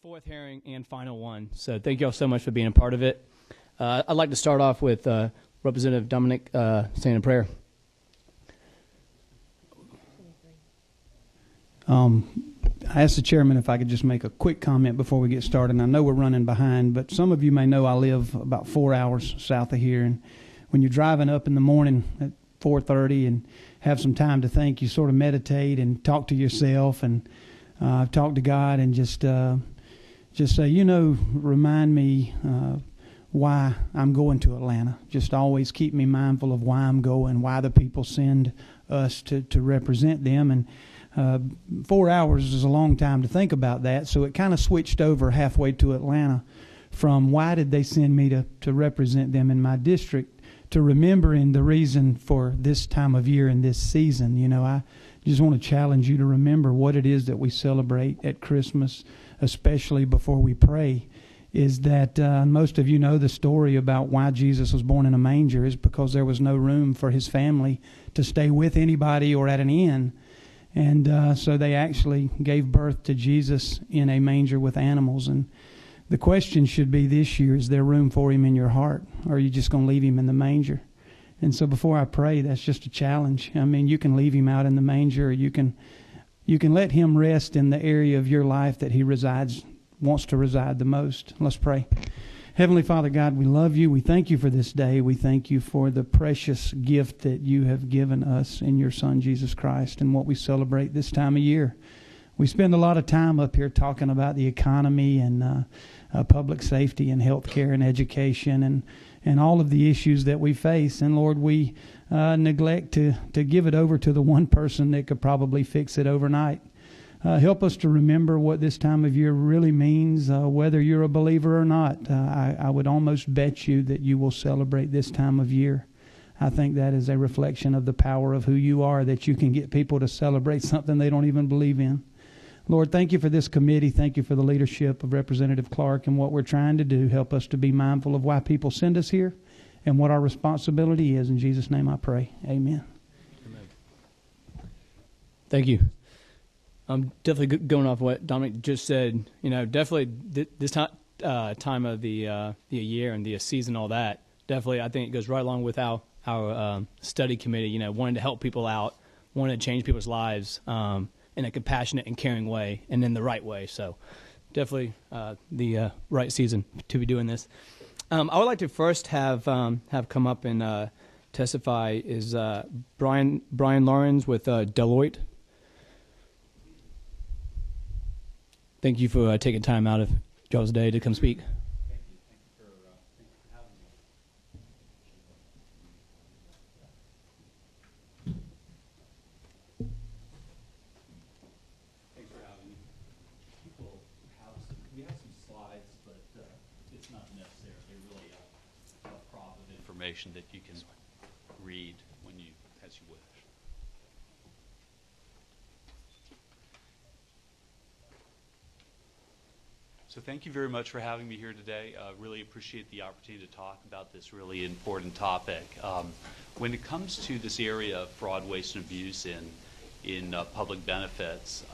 fourth hearing and final one. So thank you all so much for being a part of it. I'd like to start off with Representative Dominic saying a prayer. I asked the chairman if I could just make a quick comment before we get started. And I know we're running behind, but some of you may know I live about 4 hours south of here. And when you're driving up in the morning at 4:30 and have some time to think, you sort of meditate and talk to yourself and talk to God and just say, remind me why I'm going to Atlanta. Just always keep me mindful of why I'm going, why the people send us to represent them. And 4 hours is a long time to think about that, so it kind of switched over halfway to Atlanta from why did they send me to represent them in my district to remembering the reason for this time of year and this season. I just want to challenge you to remember what it is that we celebrate at Christmas, especially before we pray, is that most of you know the story about why Jesus was born in a manger is because there was no room for his family to stay with anybody or at an inn. And so they actually gave birth to Jesus in a manger with animals. And the question should be this year, is there room for him in your heart? Or are you just going to leave him in the manger? And so before I pray, that's just a challenge. I mean, you can leave him out in the manger, or you can let him rest in the area of your life that he wants to reside the most. Let's pray. Heavenly Father God, we love you. We thank you for this day. We thank you for the precious gift that you have given us in your Son, Jesus Christ, and what we celebrate this time of year. We spend a lot of time up here talking about the economy and public safety and health care and education and all of the issues that we face. And Lord, we neglect to give it over to the one person that could probably fix it overnight. Help us to remember what this time of year really means, whether you're a believer or not. I would almost bet you that you will celebrate this time of year. I think that is a reflection of the power of who you are, that you can get people to celebrate something they don't even believe in. Lord, thank you for this committee. Thank you for the leadership of Representative Clark and what we're trying to do. Help us to be mindful of why people send us here and what our responsibility is. In Jesus' name I pray. Amen. Amen. Thank you. I'm definitely going off what Dominic just said. Definitely this time of the year and the season, all that. Definitely, I think it goes right along with our study committee. Wanting to help people out, wanting to change people's lives in a compassionate and caring way, and in the right way. So, definitely the right season to be doing this. I would like to first have come up and testify is Brian Lawrence with Deloitte. Thank you for taking time out of y'all's day to come speak. Thank you. Thank you for having me. Thanks for having me. We have some slides, but it's not necessary. They're really a prop of information that you can read as you wish. So thank you very much for having me here today. Really appreciate the opportunity to talk about this really important topic. When it comes to this area of fraud, waste, and abuse in public benefits,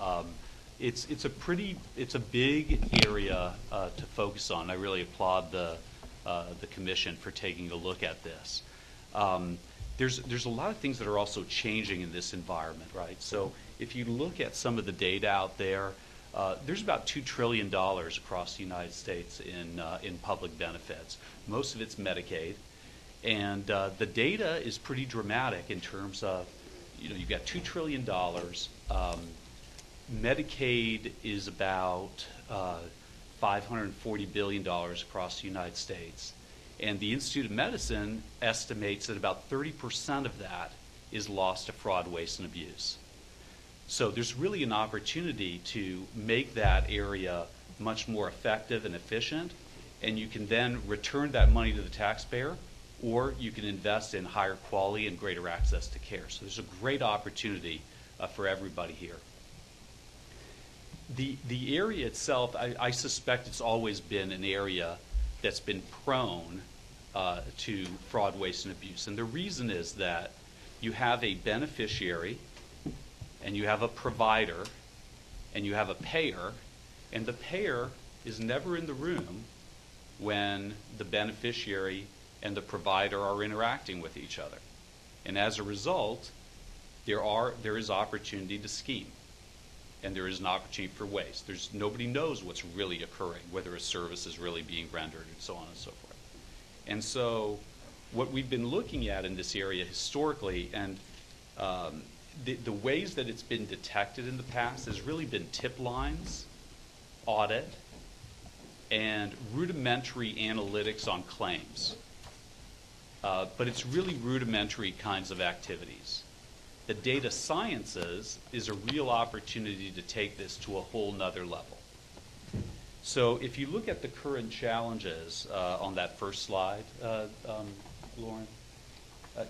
it's a big area to focus on. I really applaud the commission for taking a look at this. There's a lot of things that are also changing in this environment, right? So if you look at some of the data out there, there's about $2 trillion across the United States in public benefits. Most of it's Medicaid, and the data is pretty dramatic in terms of, you've got $2 trillion. Medicaid is about $540 billion across the United States, and the Institute of Medicine estimates that about 30% of that is lost to fraud, waste, and abuse. So there's really an opportunity to make that area much more effective and efficient, and you can then return that money to the taxpayer, or you can invest in higher quality and greater access to care. So there's a great opportunity for everybody here. The area itself, I suspect it's always been an area that's been prone to fraud, waste, and abuse. And the reason is that you have a beneficiary, and you have a provider, and you have a payer, and the payer is never in the room when the beneficiary and the provider are interacting with each other. And as a result, there is opportunity to scheme, and there is an opportunity for waste. Nobody knows what's really occurring, whether a service is really being rendered, and so on and so forth. And so what we've been looking at in this area historically, and the ways that it's been detected in the past has really been tip lines, audit, and rudimentary analytics on claims. But it's really rudimentary kinds of activities. The data sciences is a real opportunity to take this to a whole nother level. So if you look at the current challenges on that first slide, Lauren,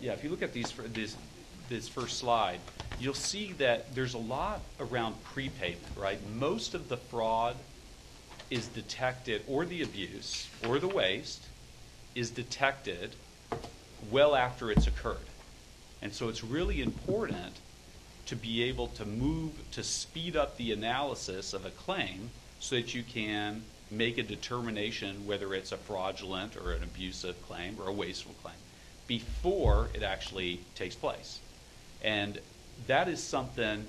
if you look at this first slide, you'll see that there's a lot around prepayment, right? Most of the fraud is detected, or the abuse, or the waste, is detected well after it's occurred. And so it's really important to be able to move to speed up the analysis of a claim so that you can make a determination whether it's a fraudulent or an abusive claim or a wasteful claim before it actually takes place. And that is something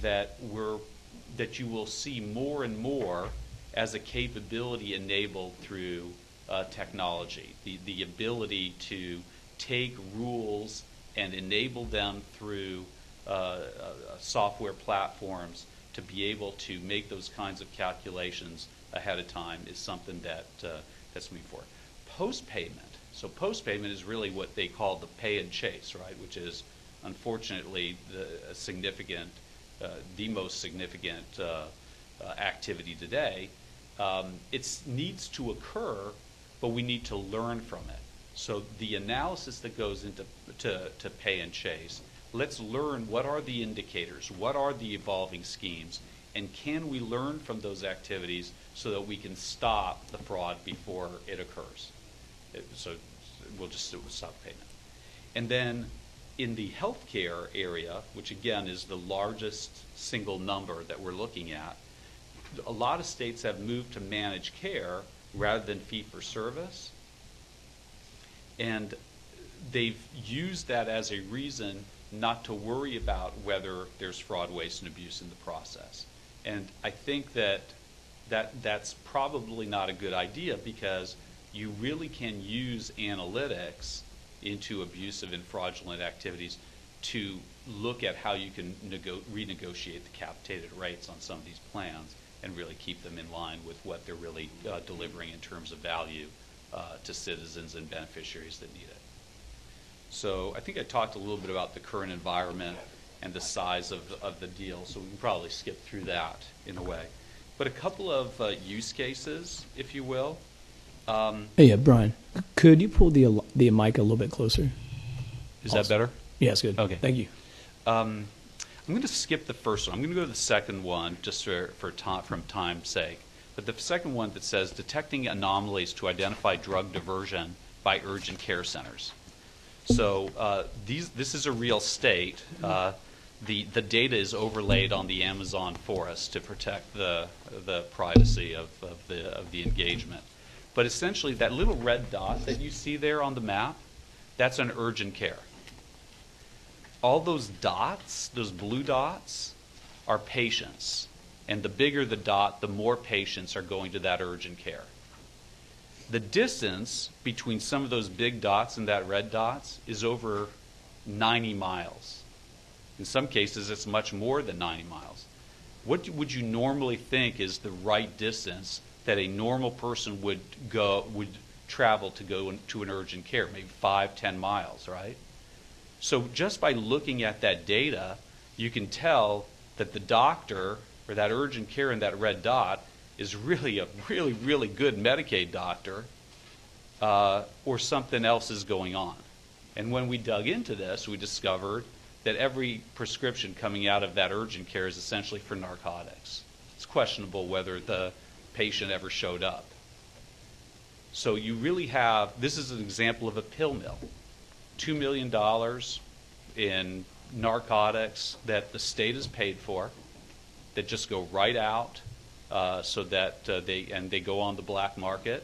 that you will see more and more as a capability enabled through technology. The ability to take rules and enable them through software platforms to be able to make those kinds of calculations ahead of time is something that's moving forward. Post-payment. So post-payment is really what they call the pay and chase, right? Which is unfortunately the most significant activity today. It needs to occur, but we need to learn from it. So the analysis that goes into to pay and chase, let's learn what are the indicators, what are the evolving schemes, and can we learn from those activities so that we can stop the fraud before it occurs. So we'll just stop payment. And then in the healthcare area, which again is the largest single number that we're looking at, a lot of states have moved to managed care rather than fee-for-service. And they've used that as a reason not to worry about whether there's fraud, waste, and abuse in the process. And I think that's probably not a good idea, because you really can use analytics into abusive and fraudulent activities to look at how you can renegotiate the capitated rates on some of these plans and really keep them in line with what they're really delivering in terms of value to citizens and beneficiaries that need it. So I think I talked a little bit about the current environment and the size of the deal, so we can probably skip through that in a way. But a couple of use cases, if you will. Yeah, Brian, could you pull the mic a little bit closer? Is that better? Yeah, it's good. Okay. Thank you. I'm going to skip the first one. I'm going to go to the second one just from time's sake. But the second one that says detecting anomalies to identify drug diversion by urgent care centers. So this is a real state. The data is overlaid on the Amazon forest to protect the privacy of the engagement. But essentially, that little red dot that you see there on the map, that's an urgent care. All those dots, those blue dots, are patients. And the bigger the dot, the more patients are going to that urgent care. The distance between some of those big dots and that red dots is over 90 miles. In some cases, it's much more than 90 miles. What would you normally think is the right distance that a normal person would travel to go to an urgent care? Maybe 5-10 miles, right? So just by looking at that data, you can tell that the doctor or that urgent care in that red dot is really a really good Medicaid doctor, or something else is going on. And when we dug into this, we discovered that every prescription coming out of that urgent care is essentially for narcotics. It's questionable whether the patient ever showed up. So you really have, this is an example of a pill mill. $2 million in narcotics that the state has paid for, that just go right out so that they go on the black market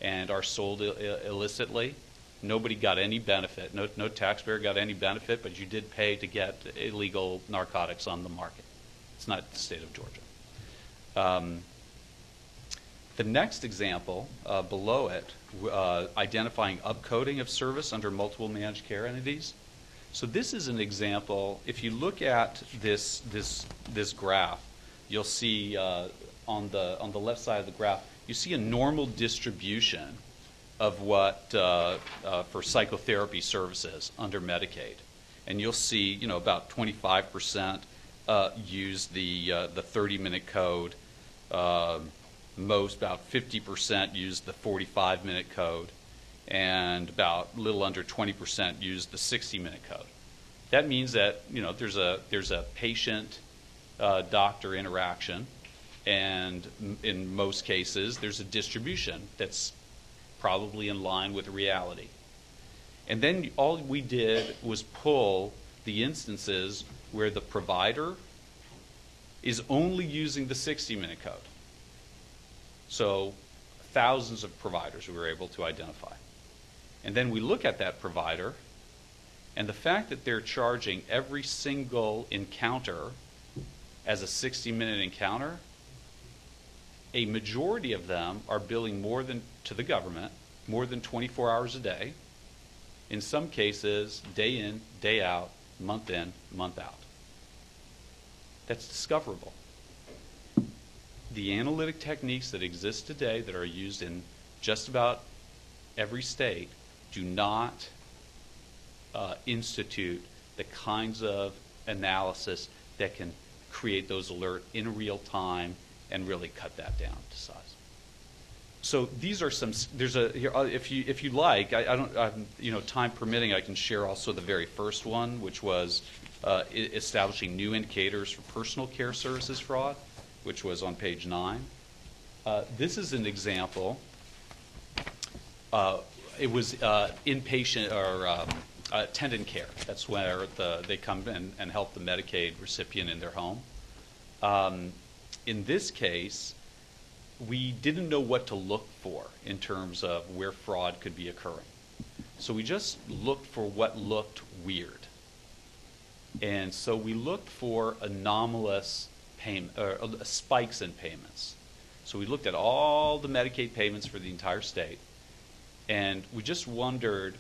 and are sold illicitly. Nobody got any benefit. No taxpayer got any benefit, but you did pay to get illegal narcotics on the market. It's not the state of Georgia. The next example below it, identifying upcoding of service under multiple managed care entities. So this is an example. If you look at this graph, you'll see on the left side of the graph, you see a normal distribution of what for psychotherapy services under Medicaid, and you'll see about 25% use the 30-minute code. Most, about 50%, use the 45-minute code, and about a little under 20% use the 60-minute code. That means that there's a patient doctor interaction, and in most cases there's a distribution that's probably in line with reality. And then all we did was pull the instances where the provider is only using the 60-minute code. So thousands of providers we were able to identify. And then we look at that provider, and the fact that they're charging every single encounter as a 60-minute encounter, a majority of them are billing to the government more than 24 hours a day. In some cases, day in, day out, month in, month out. That's discoverable. The analytic techniques that exist today that are used in just about every state do not institute the kinds of analysis that can create those alerts in real time and really cut that down to size. So these are some. There's a here, if you like, I don't time permitting, I can share also the very first one, which was establishing new indicators for personal care services fraud, which was on page 9. This is an example. It was inpatient or attendant care. That's where they come in and help the Medicaid recipient in their home. In this case, we didn't know what to look for in terms of where fraud could be occurring. So we just looked for what looked weird. And so we looked for anomalous spikes in payments. So we looked at all the Medicaid payments for the entire state, and we just wondered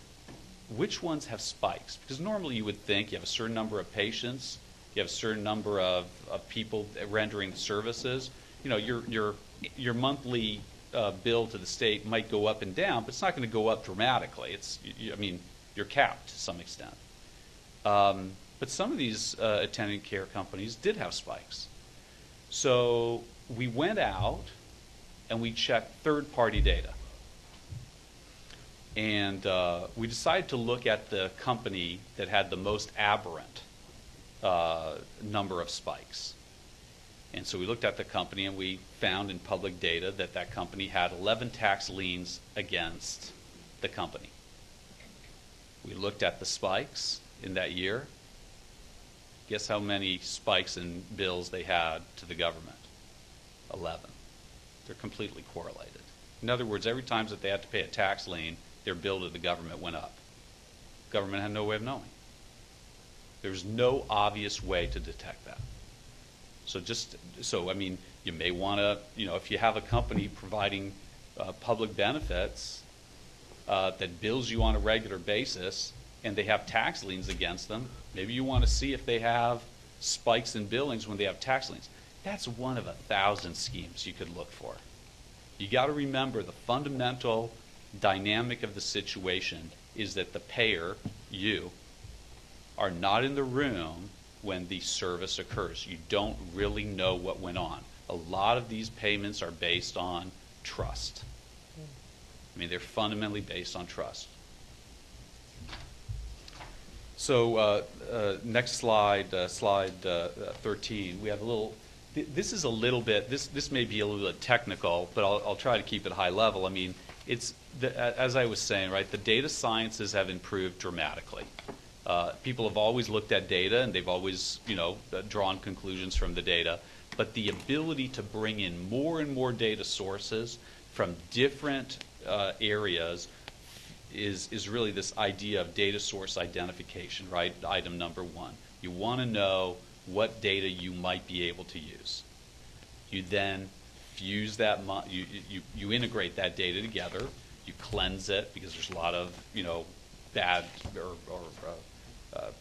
which ones have spikes. Because normally you would think you have a certain number of patients, you have a certain number of people rendering services. Your monthly bill to the state might go up and down, but it's not going to go up dramatically. You're capped to some extent. But some of these attendant care companies did have spikes. So we went out and we checked third-party data. And we decided to look at the company that had the most aberrant number of spikes. And so we looked at the company, and we found in public data that that company had 11 tax liens against the company. We looked at the spikes in that year. Guess how many spikes in bills they had to the government? 11. They're completely correlated. In other words, every time that they had to pay a tax lien, their bill to the government went up. Government had no way of knowing. There was no obvious way to detect that. You may want to, if you have a company providing public benefits that bills you on a regular basis, and they have tax liens against them, maybe you want to see if they have spikes in billings when they have tax liens. That's one of 1,000 schemes you could look for. You got to remember the fundamental dynamic of the situation is that the payer, you, are not in the room when the service occurs. You don't really know what went on. A lot of these payments are based on trust. They're fundamentally based on trust. So next slide, slide 13. We have a little. This is a little bit. This may be a little bit technical, but I'll try to keep it high level. As I was saying, right? The data sciences have improved dramatically. People have always looked at data, and they've always, drawn conclusions from the data. but the ability to bring in more and more data sources from different areas is really this idea of data source identification, right? Item number one. You want to know what data you might be able to use. You then fuse that, you integrate that data together, you cleanse it because there's a lot of, bad or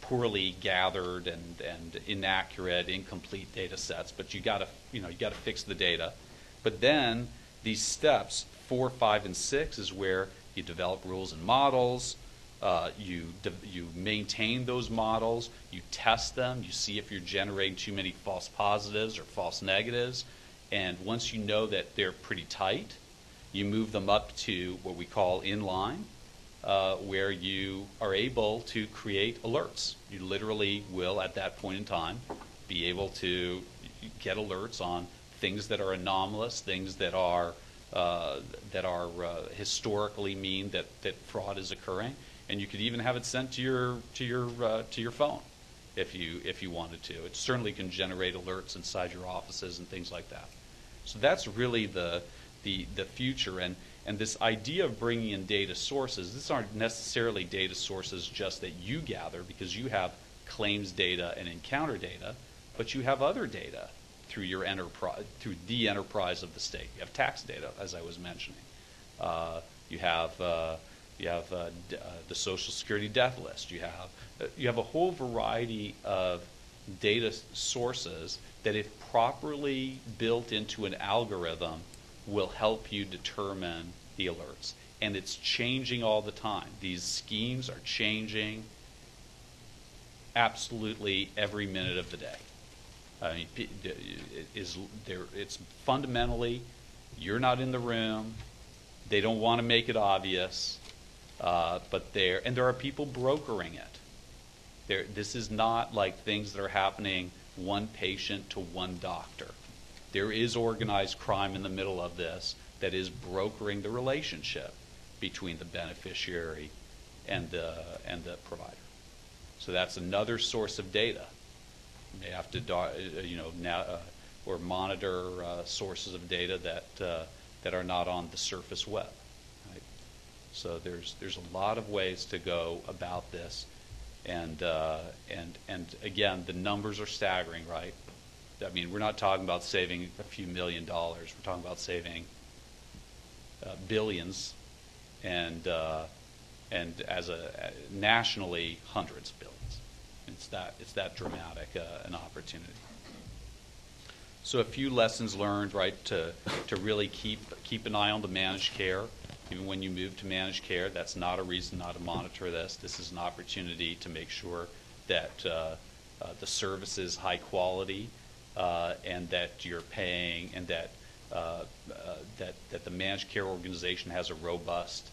poorly gathered and inaccurate, incomplete data sets, but you gotta fix the data. But then these steps 4, 5, and 6 is where you develop rules and models. You maintain those models. You test them. You see if you're generating too many false positives or false negatives. And once you know that they're pretty tight, you move them up to what we call inline, where you are able to create alerts. You literally will, at that point in time, be able to get alerts on things that are anomalous, things that are historically mean that fraud is occurring, and you could even have it sent to your phone if you wanted to. It certainly can generate alerts inside your offices and things like that. So that's really the future, and this idea of bringing in data sources. These aren't necessarily data sources just that you gather, because you have claims data and encounter data, but you have other data through your enterprise, through the enterprise of the state. You have tax data, as I was mentioning. You have the Social Security death list. You have a whole variety of data sources that, if properly built into an algorithm, will help you determine the alerts. And it's changing all the time. These schemes are changing absolutely every minute of the day. I mean, it's fundamentally, you're not in the room. They don't want to make it obvious, but there are people brokering it. This is not like things that are happening one patient to one doctor. There is organized crime in the middle of this that is brokering the relationship between the beneficiary and the provider. So that's another source of data. You may have to, or monitor sources of data that are not on the surface web. Right? So there's a lot of ways to go about this, and again, the numbers are staggering, right? I mean, we're not talking about saving a few $1 million. We're talking about saving billions, and nationally, hundreds of billions. It's that dramatic an opportunity. So a few lessons learned, right? To really keep an eye on the managed care. Even when you move to managed care, that's not a reason not to monitor this. This is an opportunity to make sure that the service is high quality, and that you're paying, and that the managed care organization has a robust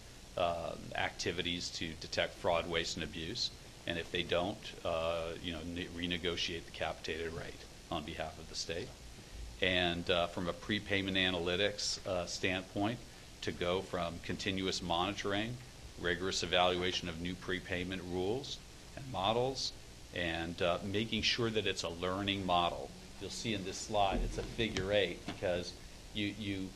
activities to detect fraud, waste, and abuse. And if they don't, renegotiate the capitated rate on behalf of the state. And from a prepayment analytics standpoint, to go from continuous monitoring, rigorous evaluation of new prepayment rules and models, and making sure that it's a learning model. You'll see in this slide, it's a figure 8, because you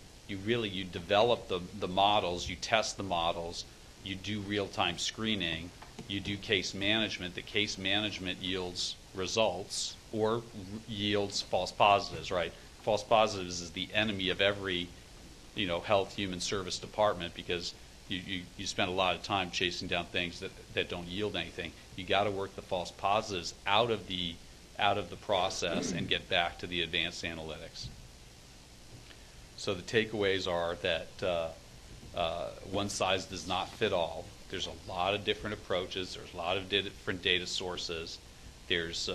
develop the models, you test the models, you do real-time screening, you do case management. The case management yields results or yields false positives, right? False positives is the enemy of every, health human service department, because you spend a lot of time chasing down things that don't yield anything. You got to work the false positives out of the process and get back to the advanced analytics. So the takeaways are that one size does not fit all. There's a lot of different approaches. There's a lot of different data sources. There's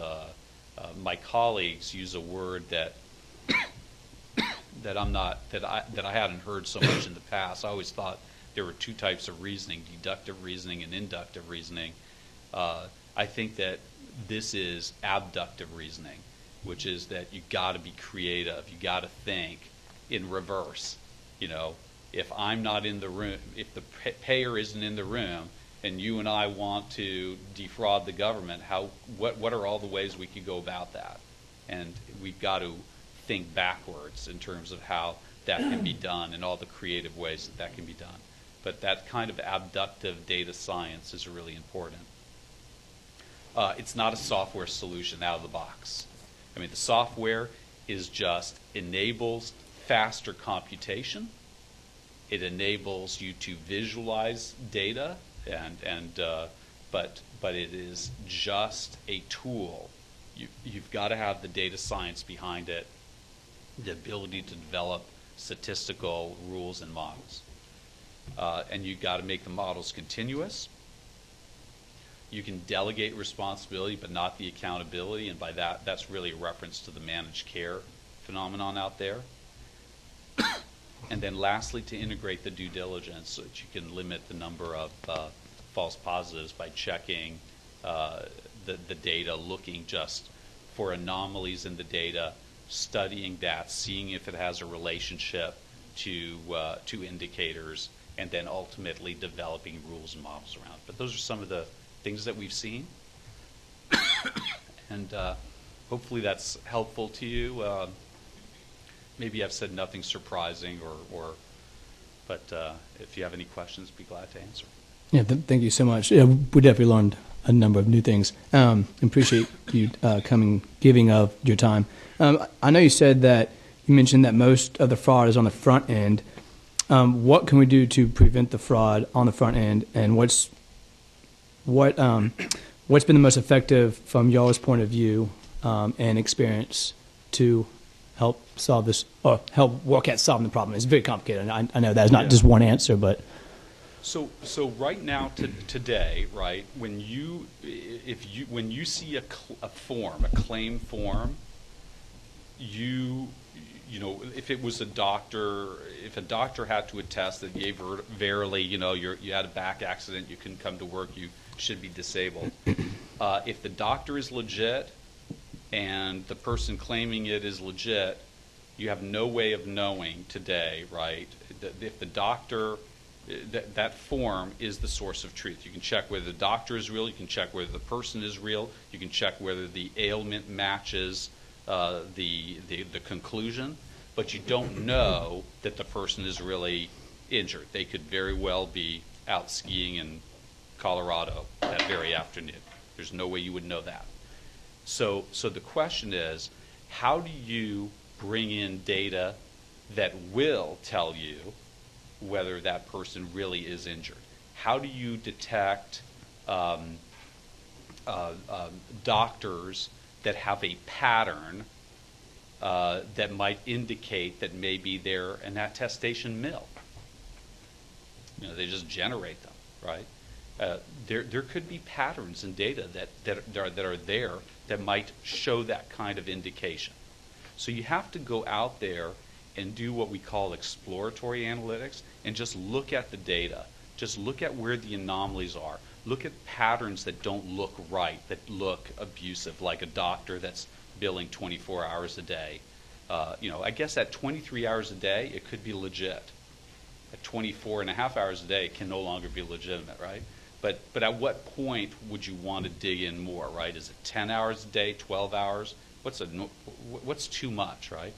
my colleagues use a word that I hadn't heard so much in the past. I always thought there were two types of reasoning: deductive reasoning and inductive reasoning. I think that this is abductive reasoning, which is that you got to be creative. You got to think in reverse. If I'm not in the room, if the payer isn't in the room, and you and I want to defraud the government, what are all the ways we could go about that? And we've got to think backwards in terms of how that can be done and all the creative ways that that can be done. But that kind of abductive data science is really important. It's not a software solution out of the box. I mean, the software is just enables faster computation. It enables you to visualize data, but it is just a tool. You've got to have the data science behind it, the ability to develop statistical rules and models. And you've got to make the models continuous. You can delegate responsibility, but not the accountability, and by that, that's really a reference to the managed care phenomenon out there. And then lastly, to integrate the due diligence so that you can limit the number of false positives by checking the data, looking just for anomalies in the data, studying that, seeing if it has a relationship to indicators, and then ultimately developing rules and models around it. But those are some of the things that we've seen. And hopefully that's helpful to you. Maybe I've said nothing surprising, but if you have any questions, be glad to answer. Yeah, thank you so much. Yeah, we definitely learned a number of new things. Appreciate you giving of your time. I know you said that you mentioned that most of the fraud is on the front end. What can we do to prevent the fraud on the front end, and what's been the most effective from y'all's point of view and experience to help solve this, or help work at solving the problem? It's very complicated. I know that's not just one answer, but so right now today, right, when you see a claim form, you know, if it was a doctor had to attest that verily, you know, you had a back accident, you couldn't come to work, you should be disabled. If the doctor is legit and the person claiming it is legit, you have no way of knowing today, right, that if the doctor, that form is the source of truth. You can check whether the doctor is real, you can check whether the person is real, you can check whether the ailment matches the conclusion, but you don't know that the person is really injured. They could very well be out skiing in Colorado that very afternoon. There's no way you would know that. So the question is, how do you bring in data that will tell you whether that person really is injured? How do you detect doctors that have a pattern that might indicate that maybe they're an attestation mill? You know, they just generate them, right? There could be patterns in data that are there that might show that kind of indication. So you have to go out there and do what we call exploratory analytics and just look at the data. Just look at where the anomalies are. Look at patterns that don't look right, that look abusive, like a doctor that's billing 24 hours a day. You know, I guess at 23 hours a day, it could be legit. At 24 and a half hours a day, it can no longer be legitimate, right? But at what point would you want to dig in more, right? Is it 10 hours a day, 12 hours? What's too much, right?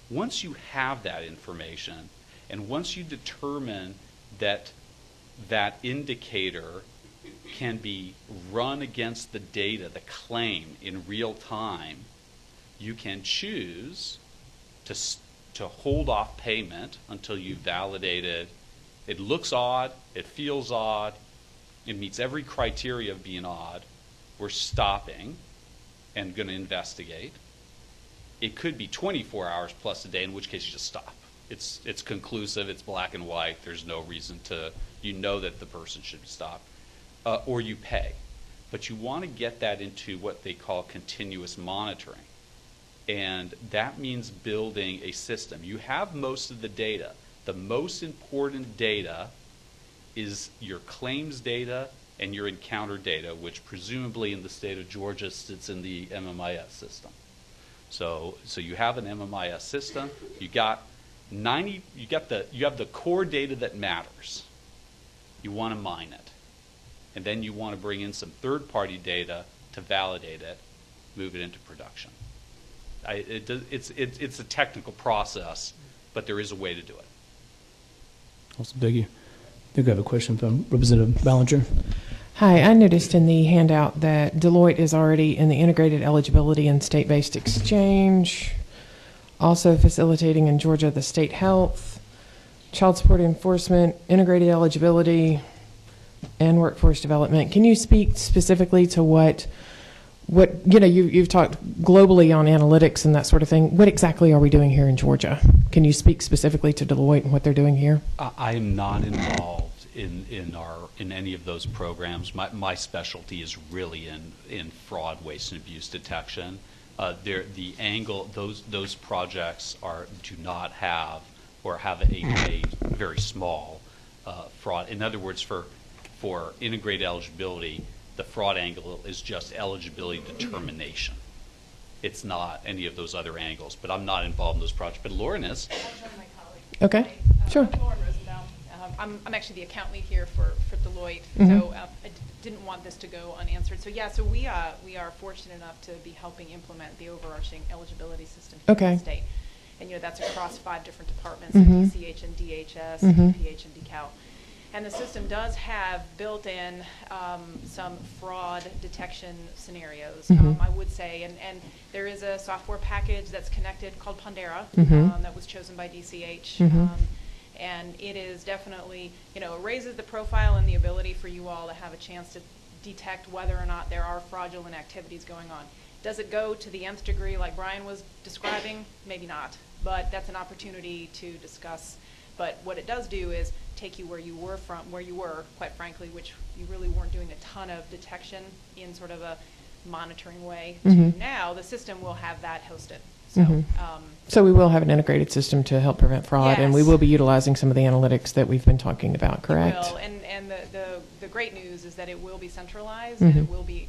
Once you have that information, and once you determine that that indicator can be run against the data, the claim in real time, you can choose to hold off payment until you validated. It looks odd, it feels odd, it meets every criteria of being odd. We're stopping and going to investigate. It could be 24 hours plus a day, in which case you just stop. It's conclusive, it's black and white, there's no reason to, you know that the person should stop. Or you pay. But you want to get that into what they call continuous monitoring. And that means building a system. You have most of the data. The most important data is your claims data and your encounter data, which presumably in the state of Georgia sits in the MMIS system. So you have an MMIS system. You have the core data that matters. You want to mine it. And then you want to bring in some third-party data to validate it, move it into production. It's a technical process, but there is a way to do it. Awesome, thank you. I think I have a question from Representative Ballinger. Hi, I noticed in the handout that Deloitte is already in the integrated eligibility and state-based exchange, also facilitating in Georgia the state health, child support enforcement, integrated eligibility, and workforce development. Can you speak specifically to what you've talked globally on analytics and that sort of thing. What exactly are we doing here in Georgia? Can you speak specifically to Deloitte and what they're doing here? I am not involved in any of those programs. My specialty is really in fraud, waste, and abuse detection. Those projects do not have or have a very small fraud. In other words, for integrated eligibility, the fraud angle is just eligibility determination. It's not any of those other angles, but I'm not involved in those projects. But Lauren is. I'll join my colleague. Okay, sure. I'm Lauren Rosenbaum. I'm actually the account lead here for Deloitte, so I didn't want this to go unanswered. So so we are fortunate enough to be helping implement the overarching eligibility system here in the state. And that's across 5 different departments, DCH and DHS, DPH and DCAL. And the system does have built in some fraud detection scenarios, I would say. And there is a software package that's connected called Pondera that was chosen by DCH. And it is definitely, it raises the profile and the ability for you all to have a chance to detect whether or not there are fraudulent activities going on. Does it go to the nth degree like Brian was describing? Maybe not. But that's an opportunity to discuss. But what it does do is take you where you were, quite frankly, which you really weren't doing a ton of detection in sort of a monitoring way. To now, the system will have that hosted. So we will have an integrated system to help prevent fraud, and we will be utilizing some of the analytics that we've been talking about, correct? It will, and the great news is that it will be centralized and it will be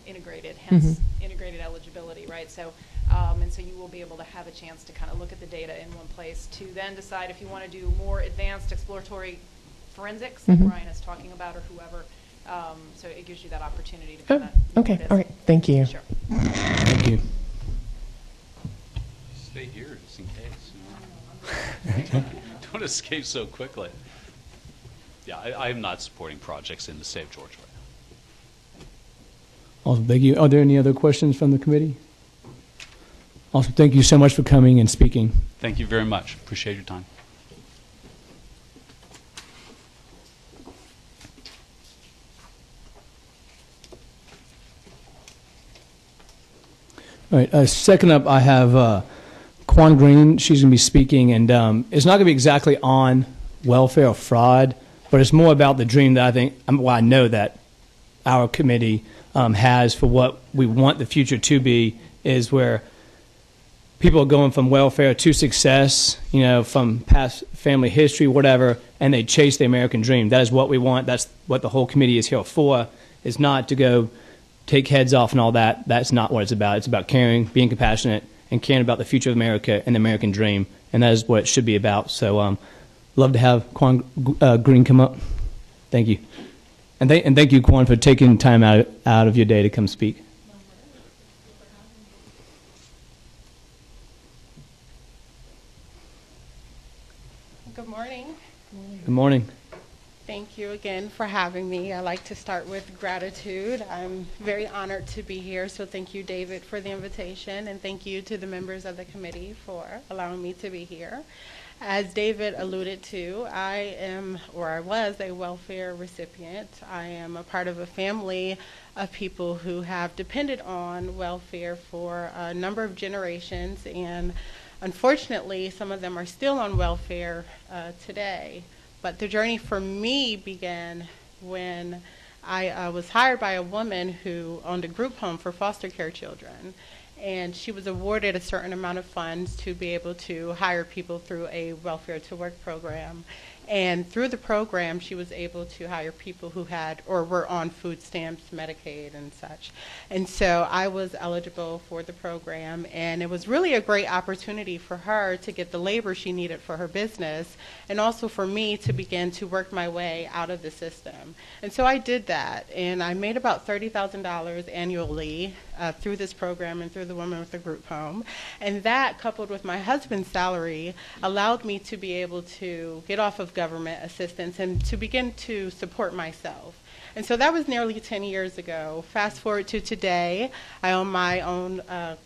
integrated, hence integrated eligibility, right? So, and so you will be able to have a chance to kind of look at the data in one place to then decide if you want to do more advanced exploratory forensics, like Brian is talking about, or whoever. So it gives you that opportunity to kind of okay, all right, thank you. Sure. Thank you. Stay here just in case. Don't escape so quickly. Yeah, I am not supporting projects in the state of Georgia right now. Awesome, thank you. Are there any other questions from the committee? Awesome, thank you so much for coming and speaking. Thank you very much. Appreciate your time. All right, second up I have Quan Green. She's going to be speaking, and it's not going to be exactly on welfare or fraud, but it's more about the dream that I know that our committee has for what we want the future to be, is where people are going from welfare to success, from past family history, whatever, and they chase the American dream. That is what we want. That's what the whole committee is here for, is not to go take heads off and all that. That's not what it's about. It's about caring, being compassionate, and caring about the future of America and the American dream, and that is what it should be about. So love to have Quan Green come up. Thank you. And thank you, Quan, for taking time out of your day to come speak. Good morning. Good morning. Thank you again for having me. I like to start with gratitude. I'm very honored to be here, so thank you, David, for the invitation, and thank you to the members of the committee for allowing me to be here. As David alluded to, I was a welfare recipient. I am a part of a family of people who have depended on welfare for a number of generations, and unfortunately, some of them are still on welfare today. But the journey for me began when I was hired by a woman who owned a group home for foster care children. And she was awarded a certain amount of funds to be able to hire people through a welfare to work program. And through the program, she was able to hire people who had or were on food stamps, Medicaid, and such. And so I was eligible for the program, and it was really a great opportunity for her to get the labor she needed for her business, and also for me to begin to work my way out of the system. And so I did that, and I made about $30,000 annually through this program and through the Women with the Group Home. And that, coupled with my husband's salary, allowed me to be able to get off of government assistance and to begin to support myself. And so that was nearly 10 years ago. Fast forward to today, I own my own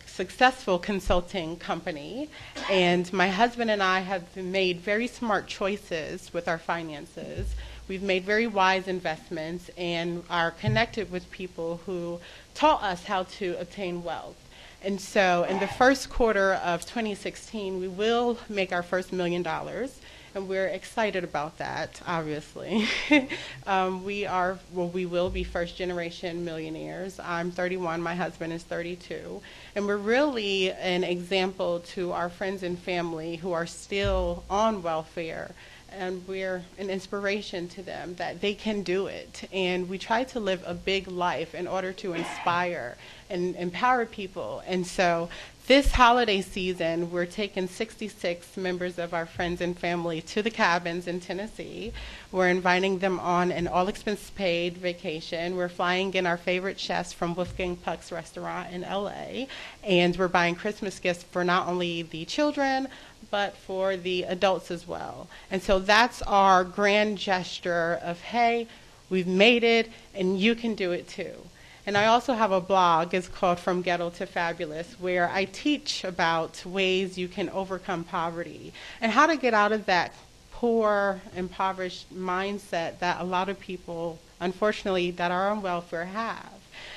successful consulting company, and my husband and I have made very smart choices with our finances. We've made very wise investments and are connected with people who taught us how to obtain wealth. And so in the first quarter of 2016, we will make our first $1 million. And we're excited about that, obviously. We will be first generation millionaires. I'm 31, my husband is 32. And we're really an example to our friends and family who are still on welfare. And we're an inspiration to them that they can do it. And we try to live a big life in order to inspire and empower people. And so this holiday season, we're taking 66 members of our friends and family to the cabins in Tennessee. We're inviting them on an all-expense-paid vacation. We're flying in our favorite chefs from Wolfgang Puck's restaurant in LA. And we're buying Christmas gifts for not only the children, but for the adults as well. And so that's our grand gesture of, hey, we've made it, and you can do it too. And I also have a blog, it's called From Ghetto to Fabulous, where I teach about ways you can overcome poverty and how to get out of that poor, impoverished mindset that a lot of people, unfortunately, that are on welfare have.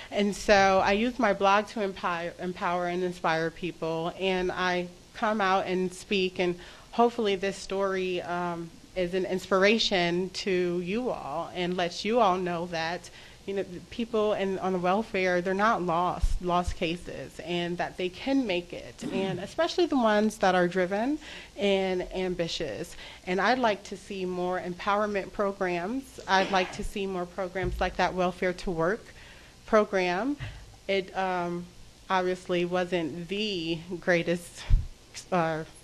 And so I use my blog to empower and inspire people, and I come out and speak, and hopefully this story is an inspiration to you all and lets you all know that people on the welfare, they're not lost cases, and that they can make it, and especially the ones that are driven and ambitious. And I'd like to see more empowerment programs. I'd like to see more programs like that Welfare to Work program. It obviously wasn't the greatest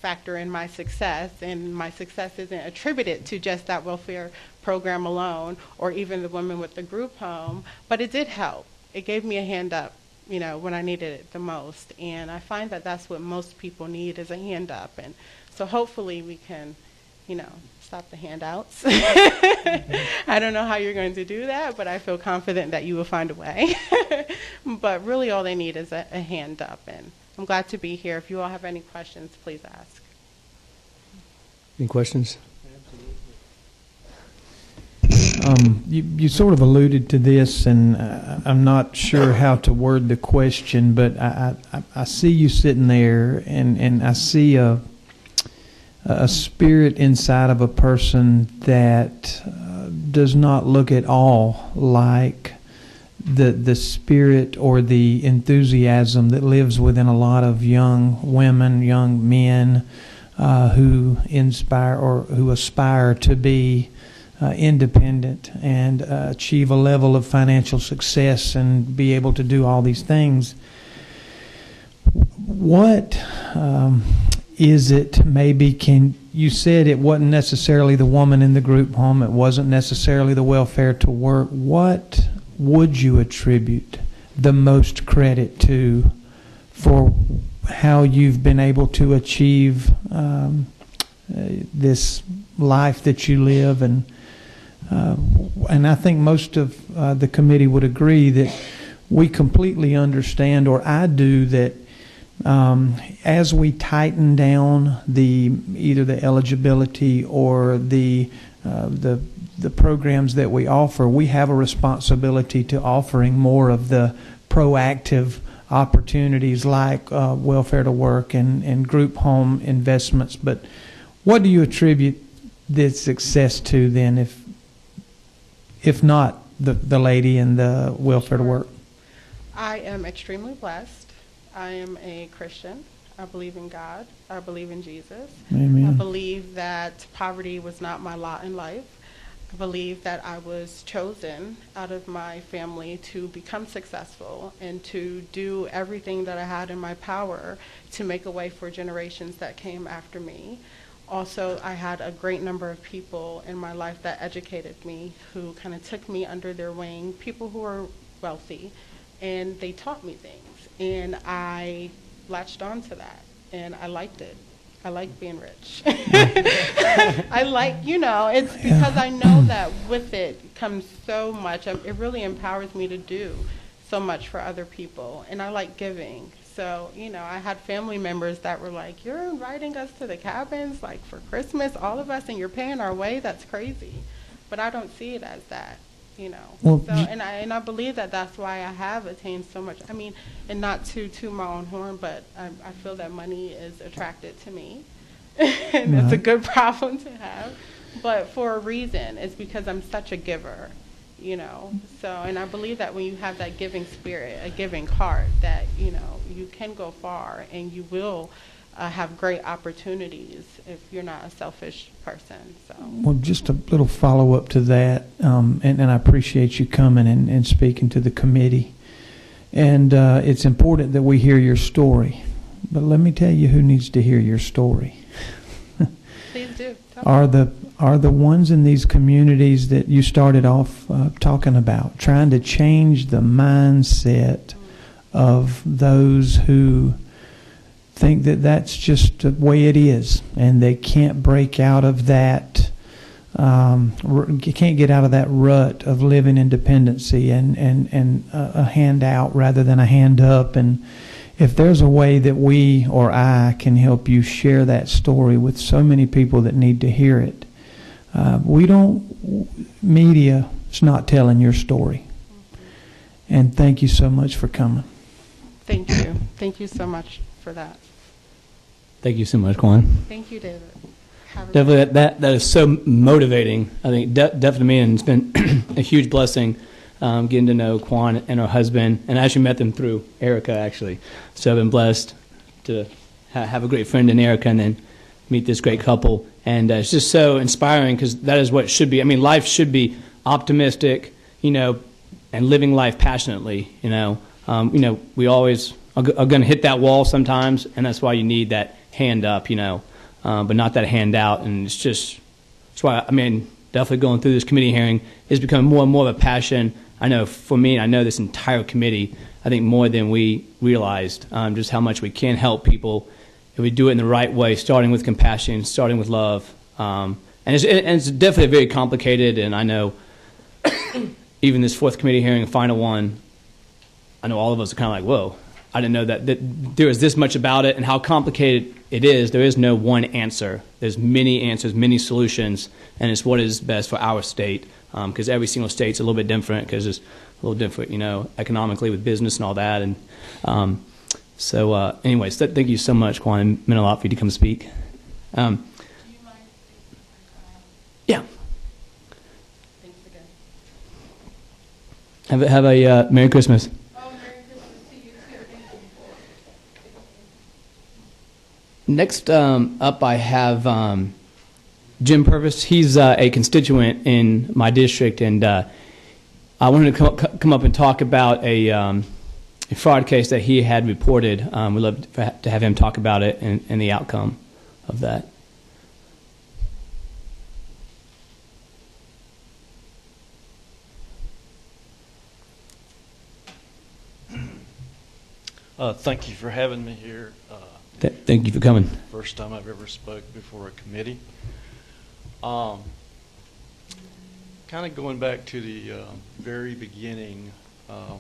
factor in my success, and my success isn't attributed to just that welfare program alone or even the Women with the Group Home, but it did help. It gave me a hand up, when I needed it the most, and I find that that's what most people need, is a hand up. And so hopefully we can, stop the handouts. I don't know how you're going to do that, but I feel confident that you will find a way. But really all they need is a hand up, and I'm glad to be here. If you all have any questions, please ask. Any questions? You sort of alluded to this, and I'm not sure how to word the question, but I see you sitting there, and I see a spirit inside of a person that does not look at all like the spirit or the enthusiasm that lives within a lot of young women, young men who inspire or who aspire to be independent and achieve a level of financial success and be able to do all these things. What is it, maybe, you said it wasn't necessarily the woman in the group home, it wasn't necessarily the welfare to work. What would you attribute the most credit to for how you've been able to achieve this life that you live? And I think most of the committee would agree that we completely understand, or I do, that as we tighten down either the eligibility or the programs that we offer, we have a responsibility to offering more of the proactive opportunities like welfare to work and group home investments. But what do you attribute this success to then, if not the lady in the welfare to work? I am extremely blessed. I am a Christian. I believe in God. I believe in Jesus. Amen. I believe that poverty was not my lot in life. I believe that I was chosen out of my family to become successful and to do everything that I had in my power to make a way for generations that came after me. Also, I had a great number of people in my life that educated me, who kind of took me under their wing, people who are wealthy, and they taught me things. And I latched on to that, and I liked it. I like being rich. I like, it's because I know that with it comes so much. It really empowers me to do so much for other people, and I like giving. So, I had family members that were like, you're inviting us to the cabins, like, for Christmas, all of us, and you're paying our way? That's crazy. But I don't see it as that. Well, So, and I believe that that's why I have attained so much. I mean, and not to toot my own horn, but I feel that money is attracted to me, and it's a good problem to have. But for a reason, it's because I'm such a giver, So, and I believe that when you have that giving spirit, a giving heart, that you can go far, and you will have great opportunities if you're not a selfish person. So. Well, just a little follow-up to that, and I appreciate you coming and speaking to the committee. And it's important that we hear your story. But let me tell you who needs to hear your story. Please do. Are the ones in these communities that you started off talking about, trying to change the mindset of those who think that that's just the way it is, and they can't break out of that, can't get out of that rut of living in dependency and a handout rather than a hand up. And if there's a way that we or I can help you share that story with so many people that need to hear it, media is not telling your story. And thank you so much for coming. Thank you. Thank you so much for that. Thank you so much, Quan. Thank you, David. Definitely, that is so motivating. I think definitely me, and it's been a huge blessing getting to know Quan and her husband, and I actually met them through Erica, actually. So I've been blessed to have a great friend in Erica, and then meet this great couple. And it's just so inspiring, because that is what it should be. I mean, life should be optimistic, and living life passionately. We always are going to hit that wall sometimes, and that's why you need that hand up, but not that hand out. And that's why, definitely going through this committee hearing is becoming more and more of a passion. I know for me, and I know this entire committee, I think more than we realized, just how much we can help people if we do it in the right way, starting with compassion, starting with love. And it's definitely very complicated, and I know even this fourth committee hearing, final one, I know all of us are kind of like, whoa, I didn't know that there was this much about it and how complicated it is. There is no one answer. There's many answers, many solutions, and it's what is best for our state, because every single state's a little bit different, because it's a little different, economically with business and all that. And anyways, thank you so much, Quan. It meant a lot for you to come speak. Do you mind Yeah. Thanks again. Have a Merry Christmas. Next up, I have Jim Purvis. He's a constituent in my district, and I wanted to come up and talk about a fraud case that he had reported. We'd love to have him talk about it and the outcome of that. Thank you for having me here. Thank you for coming. First time I've ever spoke before a committee. Kind of going back to the very beginning,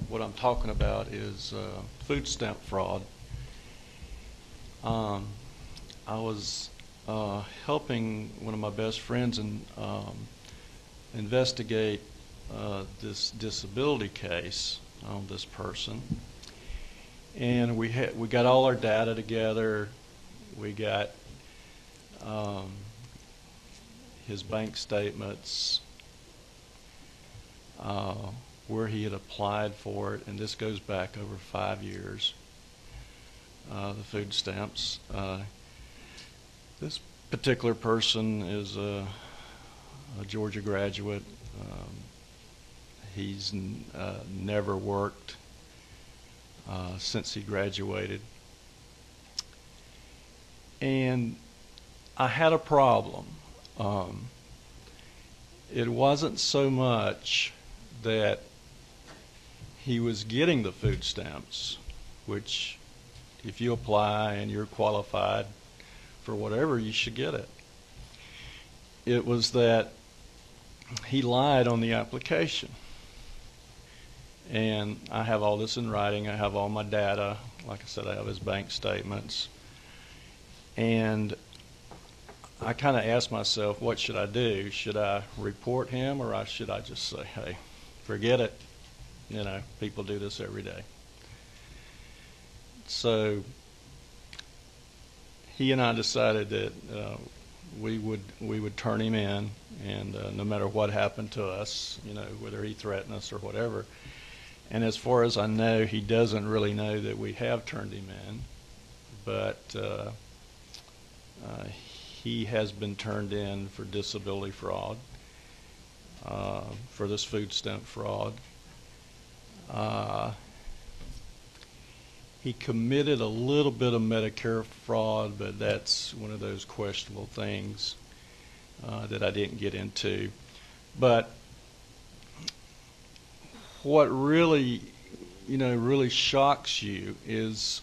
what I'm talking about is food stamp fraud. I was helping one of my best friends investigate this disability case on this person. And we got all our data together. We got his bank statements, where he had applied for it, and this goes back over 5 years. The food stamps. This particular person is a Georgia graduate. He's never worked since he graduated. And I had a problem. It wasn't so much that he was getting the food stamps which if you apply and you're qualified for whatever, you should get it. It was that he lied on the application. And I have all this in writing. I have all my data. Like I said, I have his bank statements. And I kind of asked myself, what should I do? Should I report him, or should I just say, hey, forget it? You know, people do this every day. So he and I decided that we would turn him in, and no matter what happened to us, you know, whether he threatened us or whatever. And as far as I know, he doesn't really know that we have turned him in, but he has been turned in for disability fraud, for this food stamp fraud. He committed a little bit of Medicare fraud, but that's one of those questionable things that I didn't get into. But what really, really shocks you is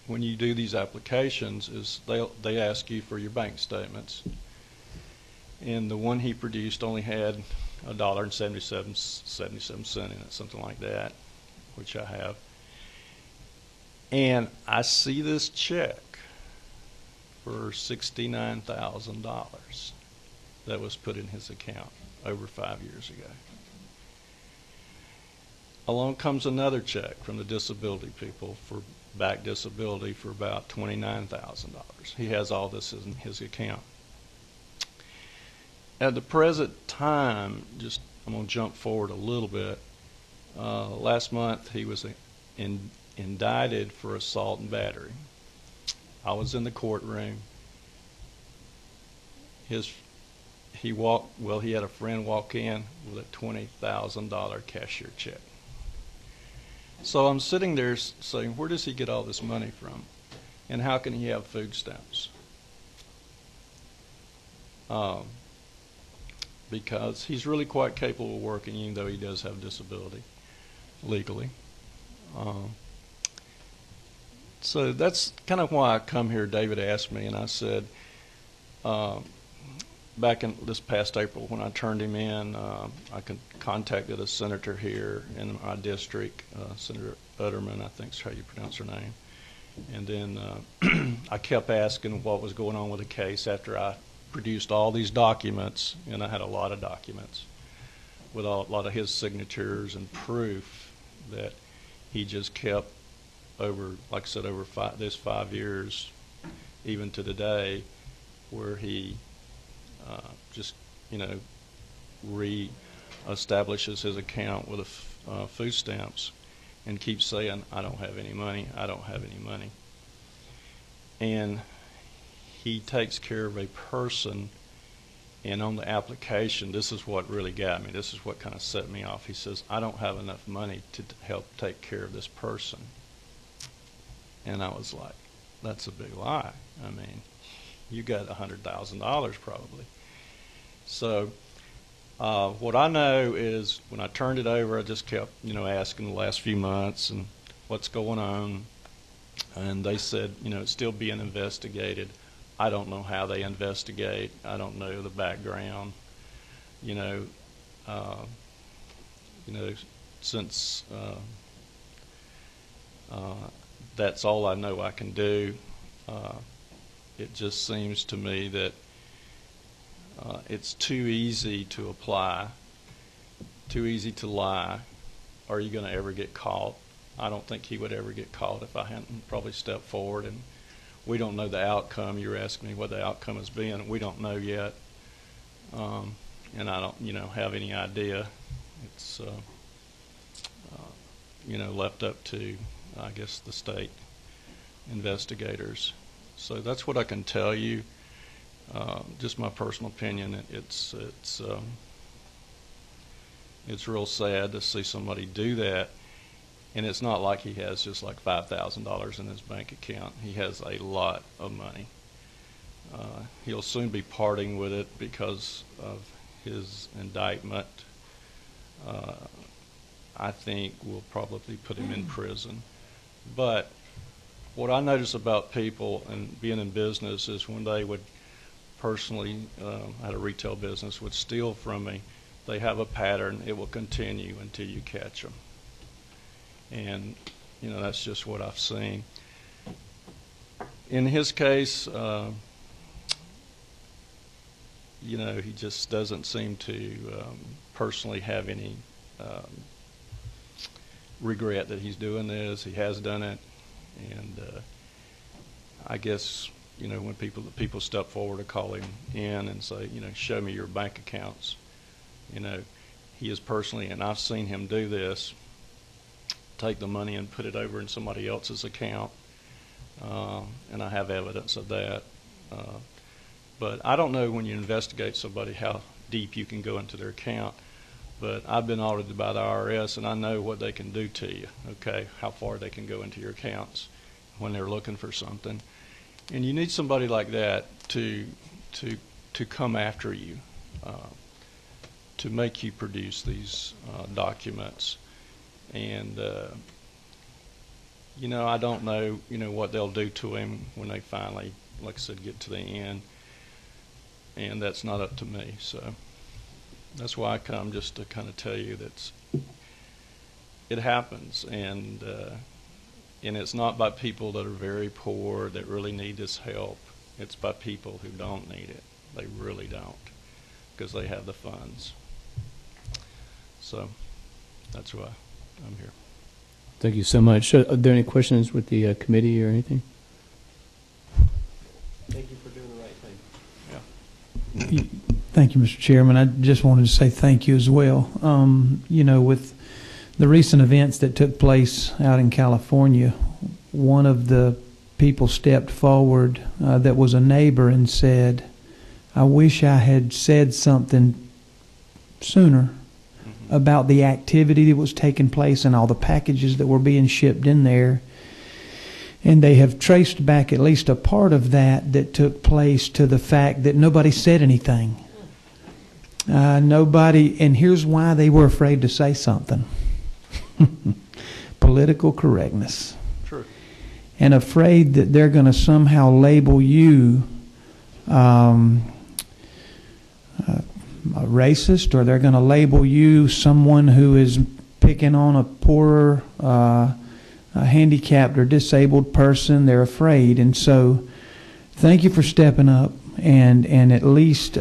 when you do these applications is they ask you for your bank statements. And the one he produced only had $1.77 in it, something like that, which I have. And I see this check for $69,000 that was put in his account over 5 years ago. Along comes another check from the disability people for back disability for about $29,000. He has all this in his account. At the present time, I'm going to jump forward a little bit. Last month he was indicted for assault and battery. I was in the courtroom. He had a friend walk in with a $20,000 cashier check. So I'm sitting there saying, where does he get all this money from? And how can he have food stamps? Because he's really quite capable of working, even though he does have disability legally. So that's kind of why I come here. David asked me, and I said, back in this past April when I turned him in, I contacted a senator here in my district, Senator Utterman, I think is how you pronounce her name. And then I kept asking what was going on with the case after I produced all these documents, and I had a lot of documents with a lot of his signatures and proof that he just kept over, like I said, over this 5 years, even to today, where he just, re-establishes his account with food stamps and keeps saying, I don't have any money, I don't have any money. And he takes care of a person, and on the application, this is what really got me. This is what kind of set me off. He says, I don't have enough money to help take care of this person. And I was like, that's a big lie. I mean, you got $100,000 probably. So what I know is when I turned it over, I just kept, asking the last few months and what's going on. And they said, it's still being investigated. I don't know how they investigate. I don't know the background. Since that's all I know I can do, it just seems to me that it's too easy to apply, too easy to lie. Are you going to ever get caught? I don't think he would ever get caught if I hadn't probably stepped forward. And we don't know the outcome. You're asking me what the outcome has been. We don't know yet. And I don't, have any idea. It's, left up to, I guess, the state investigators. So that's what I can tell you. Just my personal opinion. It's real sad to see somebody do that. And it's not like he has just like $5,000 in his bank account. He has a lot of money. He'll soon be parting with it because of his indictment. I think we'll probably put him in prison But what I notice about people and being in business is when they would personally, at a retail business, would steal from me, they have a pattern. It will continue until you catch them. And, you know, that's just what I've seen. In his case, you know, he just doesn't seem to personally have any regret that he's doing this. He has done it. And I guess, you know, when people step forward to call him in and say, you know, show me your bank accounts, you know, he is personally, and I've seen him do this, take the money and put it over in somebody else's account, and I have evidence of that. But I don't know when you investigate somebody how deep you can go into their account. But I've been audited by the IRS, and I know what they can do to you, okay, how far they can go into your accounts when they're looking for something. And you need somebody like that to come after you, to make you produce these documents. And, you know, I don't know, you know, what they'll do to him when they finally, like I said, get to the end. And that's not up to me, so. That's why I come, just to kind of tell you that it happens, and it's not by people that are very poor that really need this help. It's by people who don't need it. They really don't, because they have the funds. So that's why I'm here. Thank you so much. Are there any questions with the committee or anything? Thank you for doing the right thing. Yeah. Thank you, Mr. Chairman. I just wanted to say thank you as well. You know, with the recent events that took place out in California, one of the people stepped forward that was a neighbor and said, I wish I had said something sooner about the activity that was taking place and all the packages that were being shipped in there. And they have traced back at least a part of that took place to the fact that nobody said anything. Nobody, and here's why they were afraid to say something. Political correctness. True. And afraid that they're going to somehow label you a racist, or they're going to label you someone who is picking on a poorer, a handicapped or disabled person. They're afraid. And so thank you for stepping up and at least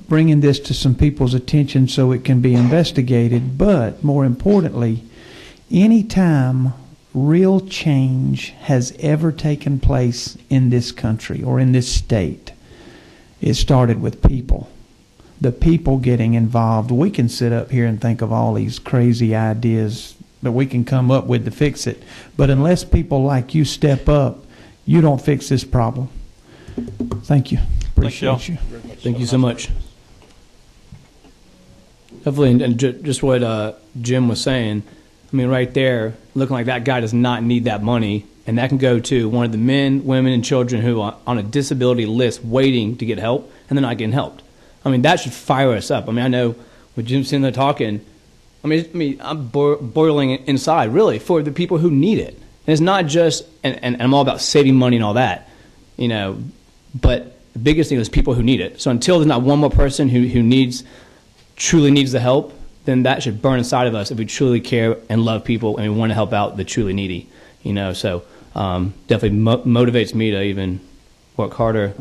bringing this to some people's attention so it can be investigated. But more importantly, any time real change has ever taken place in this country or in this state, it started with people. The people getting involved. We can sit up here and think of all these crazy ideas that we can come up with to fix it. But unless people like you step up, you don't fix this problem. Thank you. Appreciate you. Thank you so much. Definitely, and just what Jim was saying, I mean, right there, looking like that guy does not need that money, and that can go to one of the men, women, and children who are on a disability list waiting to get help, and they're not getting helped. I mean, that should fire us up. I mean, I know with Jim sitting there talking, I mean, I'm boiling inside, really, for the people who need it. And it's not just, and I'm all about saving money and all that, you know, but the biggest thing is people who need it. So until there's not one more person who truly needs the help, then that should burn inside of us if we truly care and love people and we want to help out the truly needy, you know. So definitely motivates me to even work harder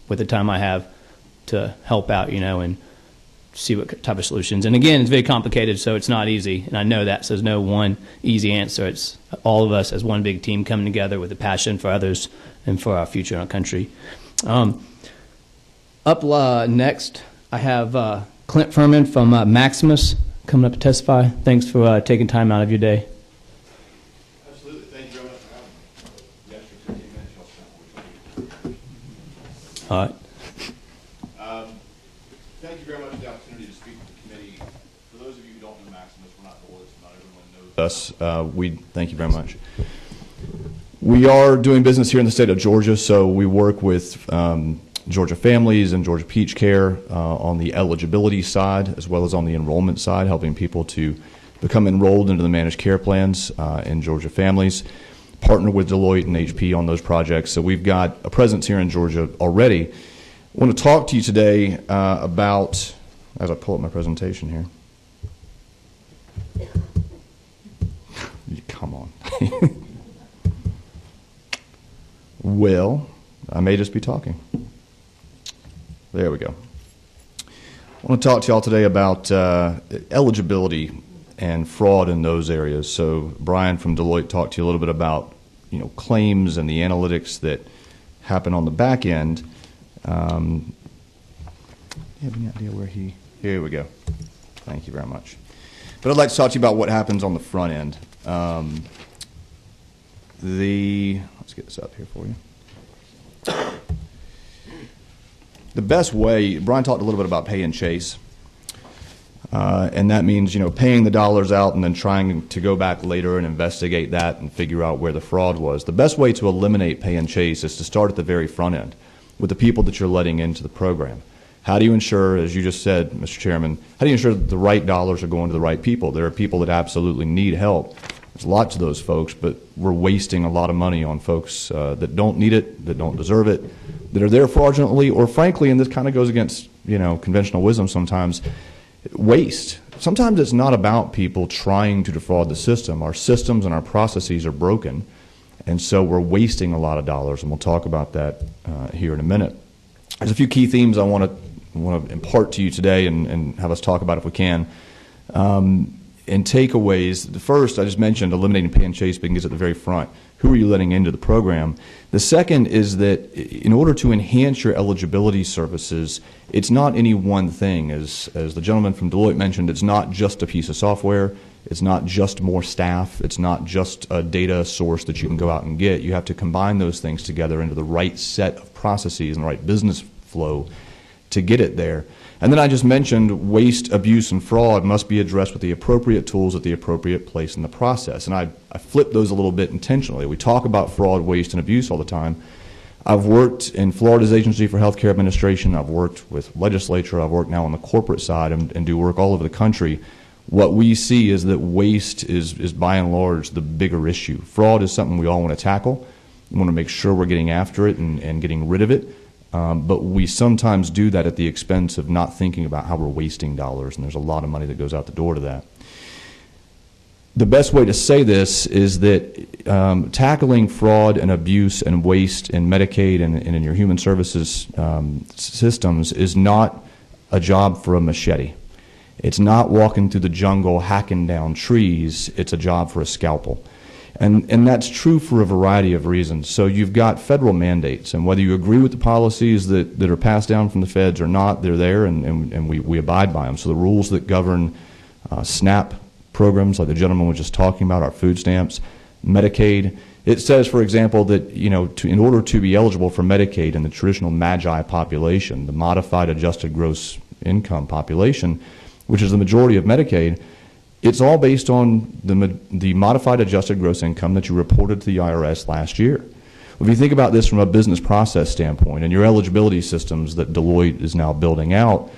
with the time I have to help out, you know, and see what type of solutions. And again, it's very complicated, so it's not easy. And I know that, so there's no one easy answer. It's all of us as one big team coming together with a passion for others and for our future in our country. Up next, I have Clint Furman from Maximus coming up to testify. Thanks for taking time out of your day. Absolutely. Thank you very much for having me. The extra 15 minutes y'all spent, which All right. Thank you very much for the opportunity to speak to the committee. For those of you who don't know Maximus, we're not lawyers, not everyone knows us. We thank you very much. We are doing business here in the state of Georgia, so we work with Georgia Families and Georgia Peach Care on the eligibility side as well as on the enrollment side, helping people to become enrolled into the managed care plans in Georgia families, partner with Deloitte and HP on those projects. So we've got a presence here in Georgia already. I want to talk to you today about, as I pull up my presentation here. Come on. Well, I may just be talking. There we go. I want to talk to y'all today about eligibility and fraud in those areas. So Brian from Deloitte talked to you a little bit about, you know, claims and the analytics that happen on the back end. Do you have any idea where here we go. Thank you very much. But I'd like to talk to you about what happens on the front end. Let's get this up here for you. The best way, Brian talked a little bit about pay and chase. And that means, you know, paying the dollars out and then trying to go back later and investigate that and figure out where the fraud was. The best way to eliminate pay and chase is to start at the very front end with the people that you're letting into the program. How do you ensure, as you just said, Mr. Chairman, how do you ensure that the right dollars are going to the right people? There are people that absolutely need help. There's lots of those folks, but we're wasting a lot of money on folks that don't need it, that don't deserve it, that are there fraudulently, or frankly, and this kind of goes against, you know, conventional wisdom sometimes, waste. Sometimes it's not about people trying to defraud the system. Our systems and our processes are broken, and so we're wasting a lot of dollars, and we'll talk about that here in a minute. There's a few key themes I want to impart to you today and have us talk about if we can. And takeaways, the first, I just mentioned eliminating pay and chase begins at the very front. Who are you letting into the program? The second is that in order to enhance your eligibility services, it's not any one thing. As the gentleman from Deloitte mentioned, it's not just a piece of software. It's not just more staff. It's not just a data source that you can go out and get. You have to combine those things together into the right set of processes and the right business flow to get it there. And then I just mentioned waste, abuse, and fraud must be addressed with the appropriate tools at the appropriate place in the process. And I flipped those a little bit intentionally. We talk about fraud, waste, and abuse all the time. I've worked in Florida's Agency for Healthcare Administration. I've worked with legislature. I've worked now on the corporate side and do work all over the country. What we see is that waste is by and large the bigger issue. Fraud is something we all want to tackle. We want to make sure we're getting after it and getting rid of it. But we sometimes do that at the expense of not thinking about how we're wasting dollars, and there's a lot of money that goes out the door to that. The best way to say this is that tackling fraud and abuse and waste in Medicaid and in your human services systems is not a job for a machete. It's not walking through the jungle hacking down trees. It's a job for a scalpel. And that's true for a variety of reasons. So you've got federal mandates, and whether you agree with the policies that are passed down from the feds or not, they're there, and we abide by them. So the rules that govern SNAP programs, like the gentleman was just talking about, our food stamps, Medicaid, it says, for example, that, you know, in order to be eligible for Medicaid in the traditional MAGI population, the modified adjusted gross income population, which is the majority of Medicaid, it's all based on the modified adjusted gross income that you reported to the IRS last year. If you think about this from a business process standpoint and your eligibility systems that Deloitte is now building out,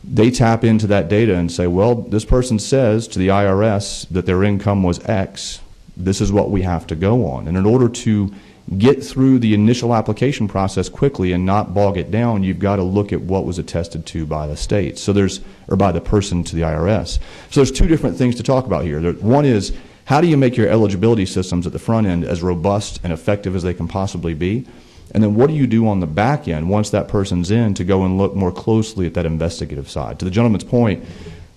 they tap into that data and say, well, this person says to the IRS that their income was X. This is what we have to go on. And in order to get through the initial application process quickly and not bog it down, you've got to look at what was attested to by the state. So or by the person to the IRS. So there's two different things to talk about here. One is, how do you make your eligibility systems at the front end as robust and effective as they can possibly be? And then what do you do on the back end once that person's in to go and look more closely at that investigative side? To the gentleman's point,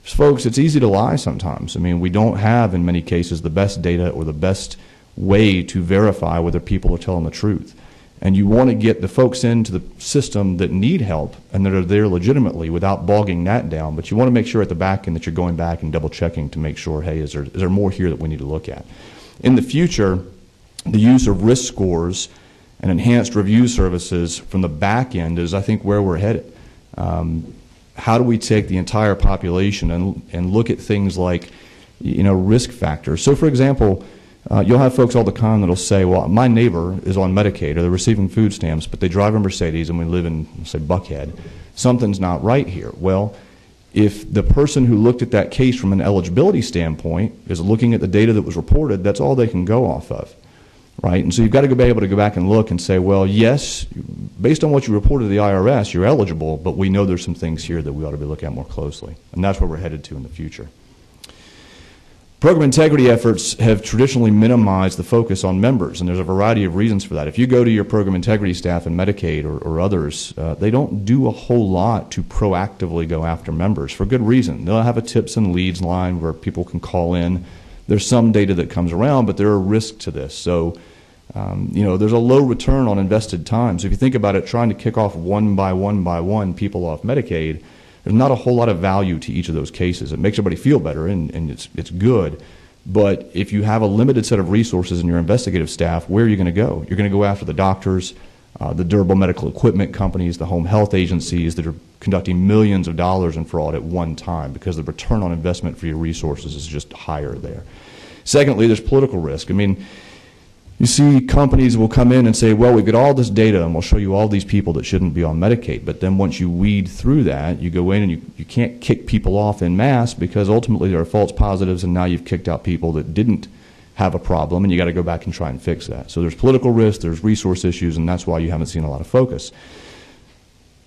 folks, it's easy to lie sometimes. I mean, we don't have, in many cases, the best data or the best way to verify whether people are telling the truth. And you want to get the folks into the system that need help and that are there legitimately without bogging that down. But you want to make sure at the back end that you're going back and double checking to make sure, hey, is there more here that we need to look at? In the future, the use of risk scores and enhanced review services from the back end is, I think, where we're headed. How do we take the entire population and look at things like, you know, risk factors? So, for example, you'll have folks all the time that'll say, well, my neighbor is on Medicaid or they're receiving food stamps, but they drive a Mercedes and we live in, say, Buckhead. Something's not right here. Well, if the person who looked at that case from an eligibility standpoint is looking at the data that was reported, that's all they can go off of, right? And so you've got to be able to go back and look and say, well, yes, based on what you reported to the IRS, you're eligible, but we know there's some things here that we ought to be looking at more closely. And that's where we're headed to in the future. Program integrity efforts have traditionally minimized the focus on members, and there's a variety of reasons for that. If you go to your program integrity staff in Medicaid or others, they don't do a whole lot to proactively go after members for good reason. They'll have a tips and leads line where people can call in. There's some data that comes around, but there are risks to this. So, there's a low return on invested time. So if you think about it, trying to kick off one by one people off Medicaid, there's not a whole lot of value to each of those cases. It makes everybody feel better, and it's good. But if you have a limited set of resources in your investigative staff, where are you going to go? You're going to go after the doctors, the durable medical equipment companies, the home health agencies that are conducting millions of dollars in fraud at one time because the return on investment for your resources is just higher there. Secondly, there's political risk. I mean, you see companies will come in and say, well, we've got all this data and we'll show you all these people that shouldn't be on Medicaid. But then once you weed through that, you go in and you can't kick people off en masse because ultimately there are false positives and now you've kicked out people that didn't have a problem, and you got to go back and try and fix that. So there's political risk, there's resource issues, and that's why you haven't seen a lot of focus.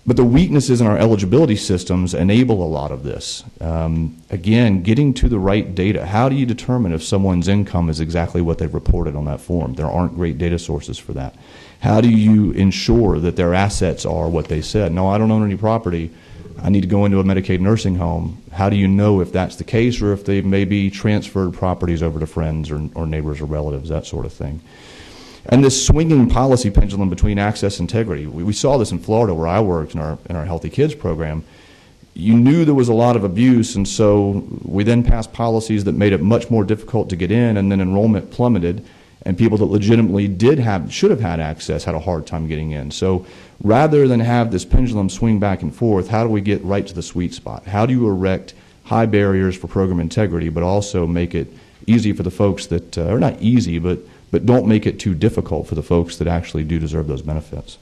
But the weaknesses in our eligibility systems enable a lot of this. Again, getting to the right data. How do you determine if someone's income is exactly what they've reported on that form? There aren't great data sources for that. How do you ensure that their assets are what they said? No, I don't own any property. I need to go into a Medicaid nursing home. How do you know if that's the case or if they've maybe transferred properties over to friends or neighbors or relatives, that sort of thing? And this swinging policy pendulum between access and integrity. We saw this in Florida where I worked in our Healthy Kids program. You knew there was a lot of abuse, and so we then passed policies that made it much more difficult to get in, and then enrollment plummeted, and people that legitimately should have had access had a hard time getting in. So rather than have this pendulum swing back and forth, how do we get right to the sweet spot? How do you erect high barriers for program integrity, but also make it easy for the folks that, or not easy, but don't make it too difficult for the folks that actually do deserve those benefits.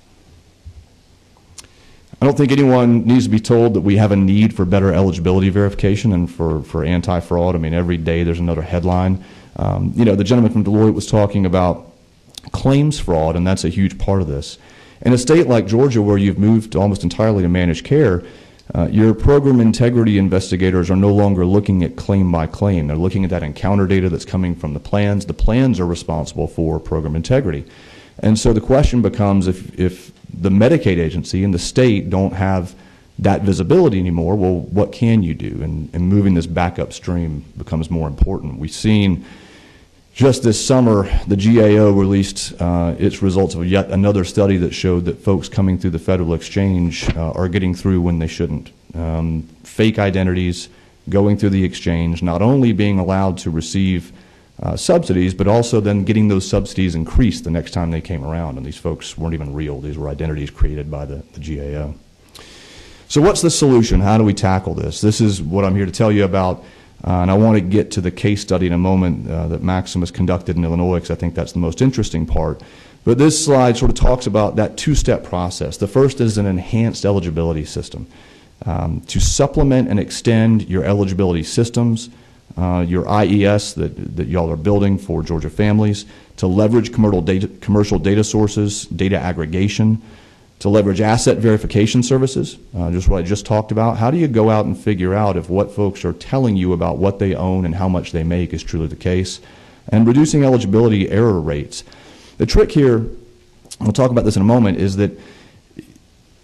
I don't think anyone needs to be told that we have a need for better eligibility verification and for anti-fraud. I mean, every day there's another headline. The gentleman from Deloitte was talking about claims fraud, and that's a huge part of this. In a state like Georgia, where you've moved almost entirely to managed care, your program integrity investigators are no longer looking at claim by claim. They're looking at that encounter data that's coming from the plans. The plans are responsible for program integrity. And so the question becomes, if the Medicaid agency and the state don't have that visibility anymore, well, what can you do? And moving this back upstream becomes more important. We've seen just this summer, the GAO released its results of yet another study that showed that folks coming through the federal exchange are getting through when they shouldn't. Fake identities, going through the exchange, not only being allowed to receive subsidies, but also then getting those subsidies increased the next time they came around. And these folks weren't even real. These were identities created by the GAO. So what's the solution? How do we tackle this? This is what I'm here to tell you about. And I want to get to the case study in a moment that Maximus conducted in Illinois, because I think that's the most interesting part. But this slide sort of talks about that two-step process. The first is an enhanced eligibility system. To supplement and extend your eligibility systems, your IES that y'all are building for Georgia families, to leverage commercial data sources, data aggregation, to leverage asset verification services, just what I just talked about. How do you go out and figure out if what folks are telling you about what they own and how much they make is truly the case? And reducing eligibility error rates. The trick here, we'll talk about this in a moment, is that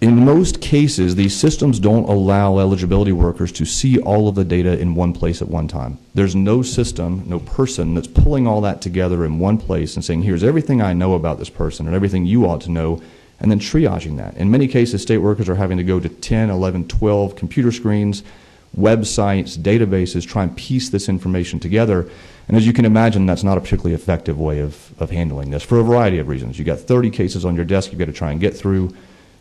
in most cases, these systems don't allow eligibility workers to see all of the data in one place at one time. There's no system, no person that's pulling all that together in one place and saying, here's everything I know about this person and everything you ought to know, and then triaging that. In many cases, state workers are having to go to 10, 11, 12 computer screens, websites, databases, try and piece this information together. And as you can imagine, that's not a particularly effective way of handling this for a variety of reasons. You've got 30 cases on your desk you've got to try and get through.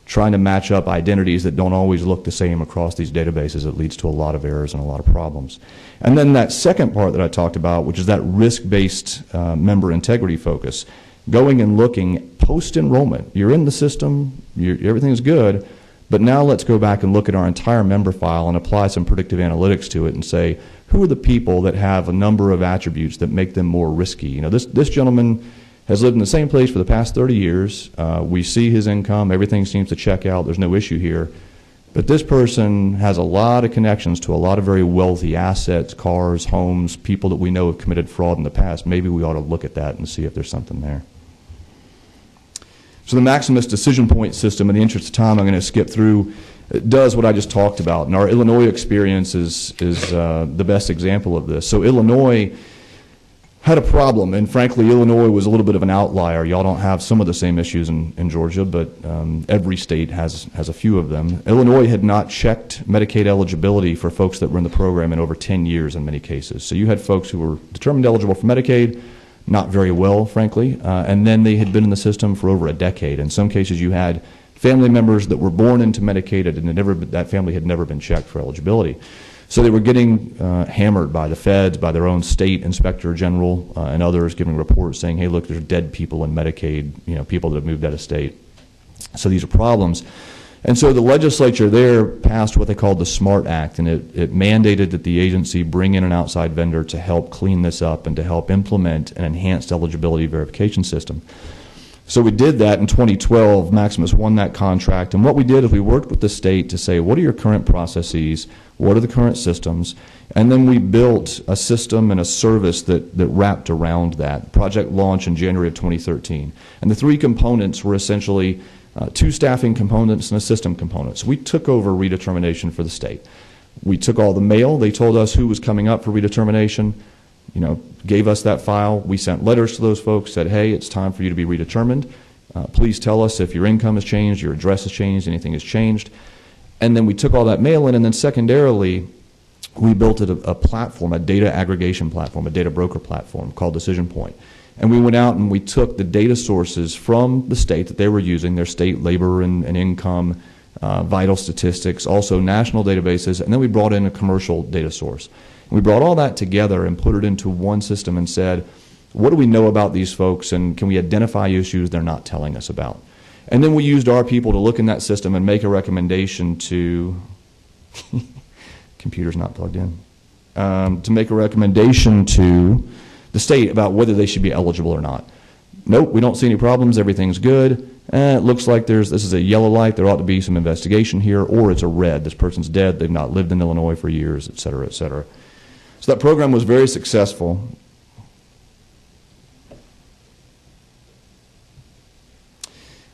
Trying to match up identities that don't always look the same across these databases, it leads to a lot of errors and a lot of problems. And then that second part that I talked about, which is that risk-based member integrity focus, going and looking post-enrollment. You're in the system, everything's good, But now let's go back and look at our entire member file and apply some predictive analytics to it and say, who are the people that have a number of attributes that make them more risky? You know, this gentleman has lived in the same place for the past 30 years. We see his income. Everything seems to check out. There's no issue here. But this person has a lot of connections to a lot of very wealthy assets, cars, homes, people that we know have committed fraud in the past. Maybe we ought to look at that and see if there's something there. So the Maximus decision point system, in the interest of time, I'm going to skip through, it does what I just talked about. And our Illinois experience is the best example of this. So Illinois had a problem, and frankly, Illinois was a little bit of an outlier. Y'all don't have some of the same issues in Georgia, but every state has a few of them. Illinois had not checked Medicaid eligibility for folks that were in the program in over 10 years in many cases. So you had folks who were determined eligible for Medicaid, not very well, frankly, and then they had been in the system for over a decade. In some cases, you had family members that were born into Medicaid and that family had never been checked for eligibility. So they were getting hammered by the feds, by their own state inspector general, and others giving reports saying, hey, look, there's dead people in Medicaid, you know, people that have moved out of state. So these are problems. And so the legislature there passed what they called the SMART Act, and it mandated that the agency bring in an outside vendor to help clean this up and to help implement an enhanced eligibility verification system. So we did that in 2012. Maximus won that contract, and what we did is we worked with the state to say, what are your current processes, what are the current systems, and then we built a system and a service that wrapped around that. Project launched in January of 2013. And the three components were essentially two staffing components and a system component. So we took over redetermination for the state. We took all the mail. They told us who was coming up for redetermination, you know, gave us that file. We sent letters to those folks, said, hey, it's time for you to be redetermined. Please tell us if your income has changed, your address has changed, anything has changed. And then we took all that mail in, and then secondarily, we built a platform, a data aggregation platform, a data broker platform called Decision Point. And we went out and we took the data sources from the state that they were using, their state labor and income, vital statistics, also national databases, and then we brought in a commercial data source. And we brought all that together and put it into one system and said, what do we know about these folks, and can we identify issues they're not telling us about? And then we used our people to look in that system and make a recommendation to, computer's not plugged in, to make a recommendation to the state about whether they should be eligible or not. Nope, we don't see any problems, everything's good. It looks like this is a yellow light, there ought to be some investigation here, or it's a red, this person's dead, they've not lived in Illinois for years, et cetera, et cetera. So that program was very successful.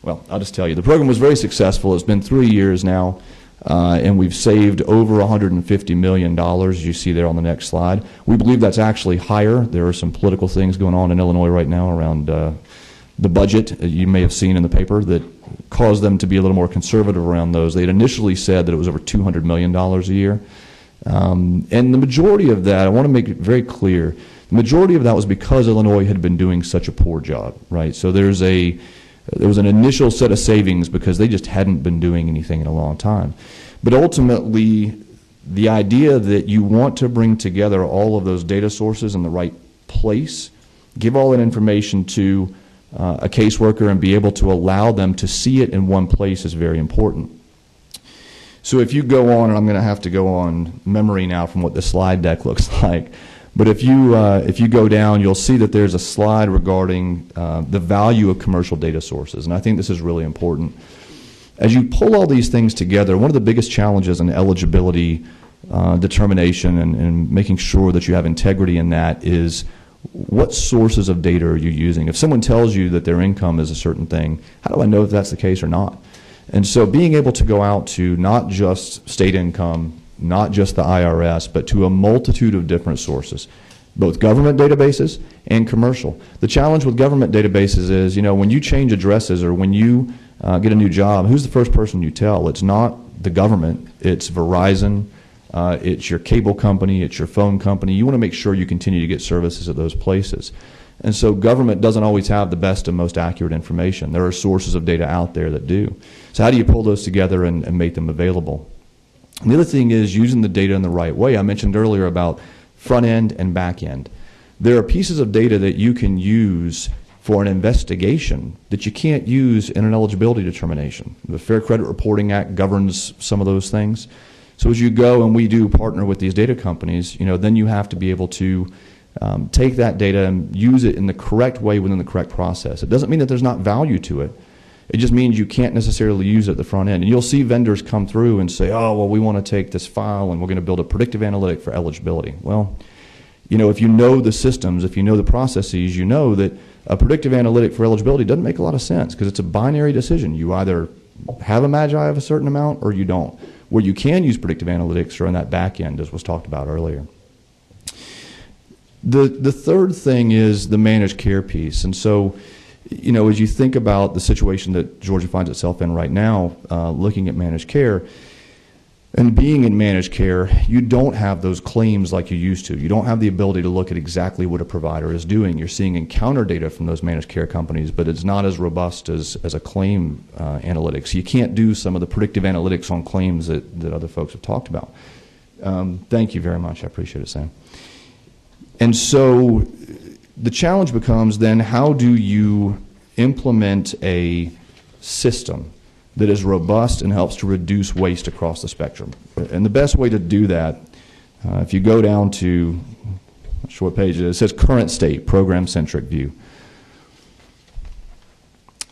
Well, I'll just tell you, the program was very successful. It's been 3 years now, and we've saved over $150 million, you see there on the next slide. We believe that's actually higher. There are some political things going on in Illinois right now around the budget, you may have seen in the paper, that caused them to be a little more conservative around those. They had initially said that it was over $200 million a year. And the majority of that, I want to make it very clear, the majority of that was because Illinois had been doing such a poor job, right? So there was an initial set of savings because they just hadn't been doing anything in a long time. But ultimately, the idea that you want to bring together all of those data sources in the right place, give all that information to a caseworker and be able to allow them to see it in one place is very important. So if you go on, and I'm going to have to go on memory now from what the slide deck looks like, but if you go down, you'll see that there's a slide regarding the value of commercial data sources, and I think this is really important. As you pull all these things together, one of the biggest challenges in eligibility determination and making sure that you have integrity in that is what sources of data are you using? If someone tells you that their income is a certain thing, how do I know if that's the case or not? And so being able to go out to not just state income, not just the IRS, but to a multitude of different sources, both government databases and commercial. The challenge with government databases is, you know, when you change addresses or when you get a new job, who's the first person you tell? It's not the government, it's Verizon, it's your cable company, it's your phone company. You want to make sure you continue to get services at those places. And so government doesn't always have the best and most accurate information. There are sources of data out there that do. So how do you pull those together and make them available? And the other thing is using the data in the right way. I mentioned earlier about front end and back end. There are pieces of data that you can use for an investigation that you can't use in an eligibility determination. The Fair Credit Reporting Act governs some of those things. So as you go, and we do partner with these data companies, then you have to be able to take that data and use it in the correct way within the correct process. It doesn't mean that there's not value to it. It just means you can't necessarily use it at the front end. And you'll see vendors come through and say, oh, well, we want to take this file and we're going to build a predictive analytic for eligibility. Well, if you know the systems, if you know the processes, you know that a predictive analytic for eligibility doesn't make a lot of sense because it's a binary decision. You either have a MAGI of a certain amount or you don't. Where you can use predictive analytics are on that back end, as was talked about earlier. The third thing is the managed care piece. And so, as you think about the situation that Georgia finds itself in right now, looking at managed care, and being in managed care, you don't have those claims like you used to. You don't have the ability to look at exactly what a provider is doing. You're seeing encounter data from those managed care companies, but it's not as robust as a claim analytics. You can't do some of the predictive analytics on claims that other folks have talked about. Thank you very much. I appreciate it, Sam. And so the challenge becomes then, how do you implement a system that is robust and helps to reduce waste across the spectrum? And the best way to do that, if you go down to, I'm not sure what page it is, it says current state, program-centric view.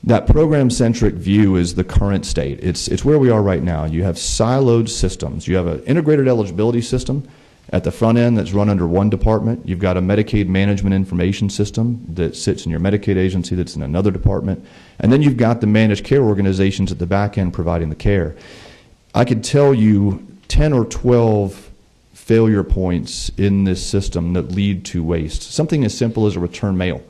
That program-centric view is the current state. It's where we are right now. You have siloed systems. You have an integrated eligibility system at the front end that's run under one department. You've got a Medicaid management information system that sits in your Medicaid agency that's in another department. And then you've got the managed care organizations at the back end providing the care. I could tell you 10 or 12 failure points in this system that lead to waste. Something as simple as a return mail.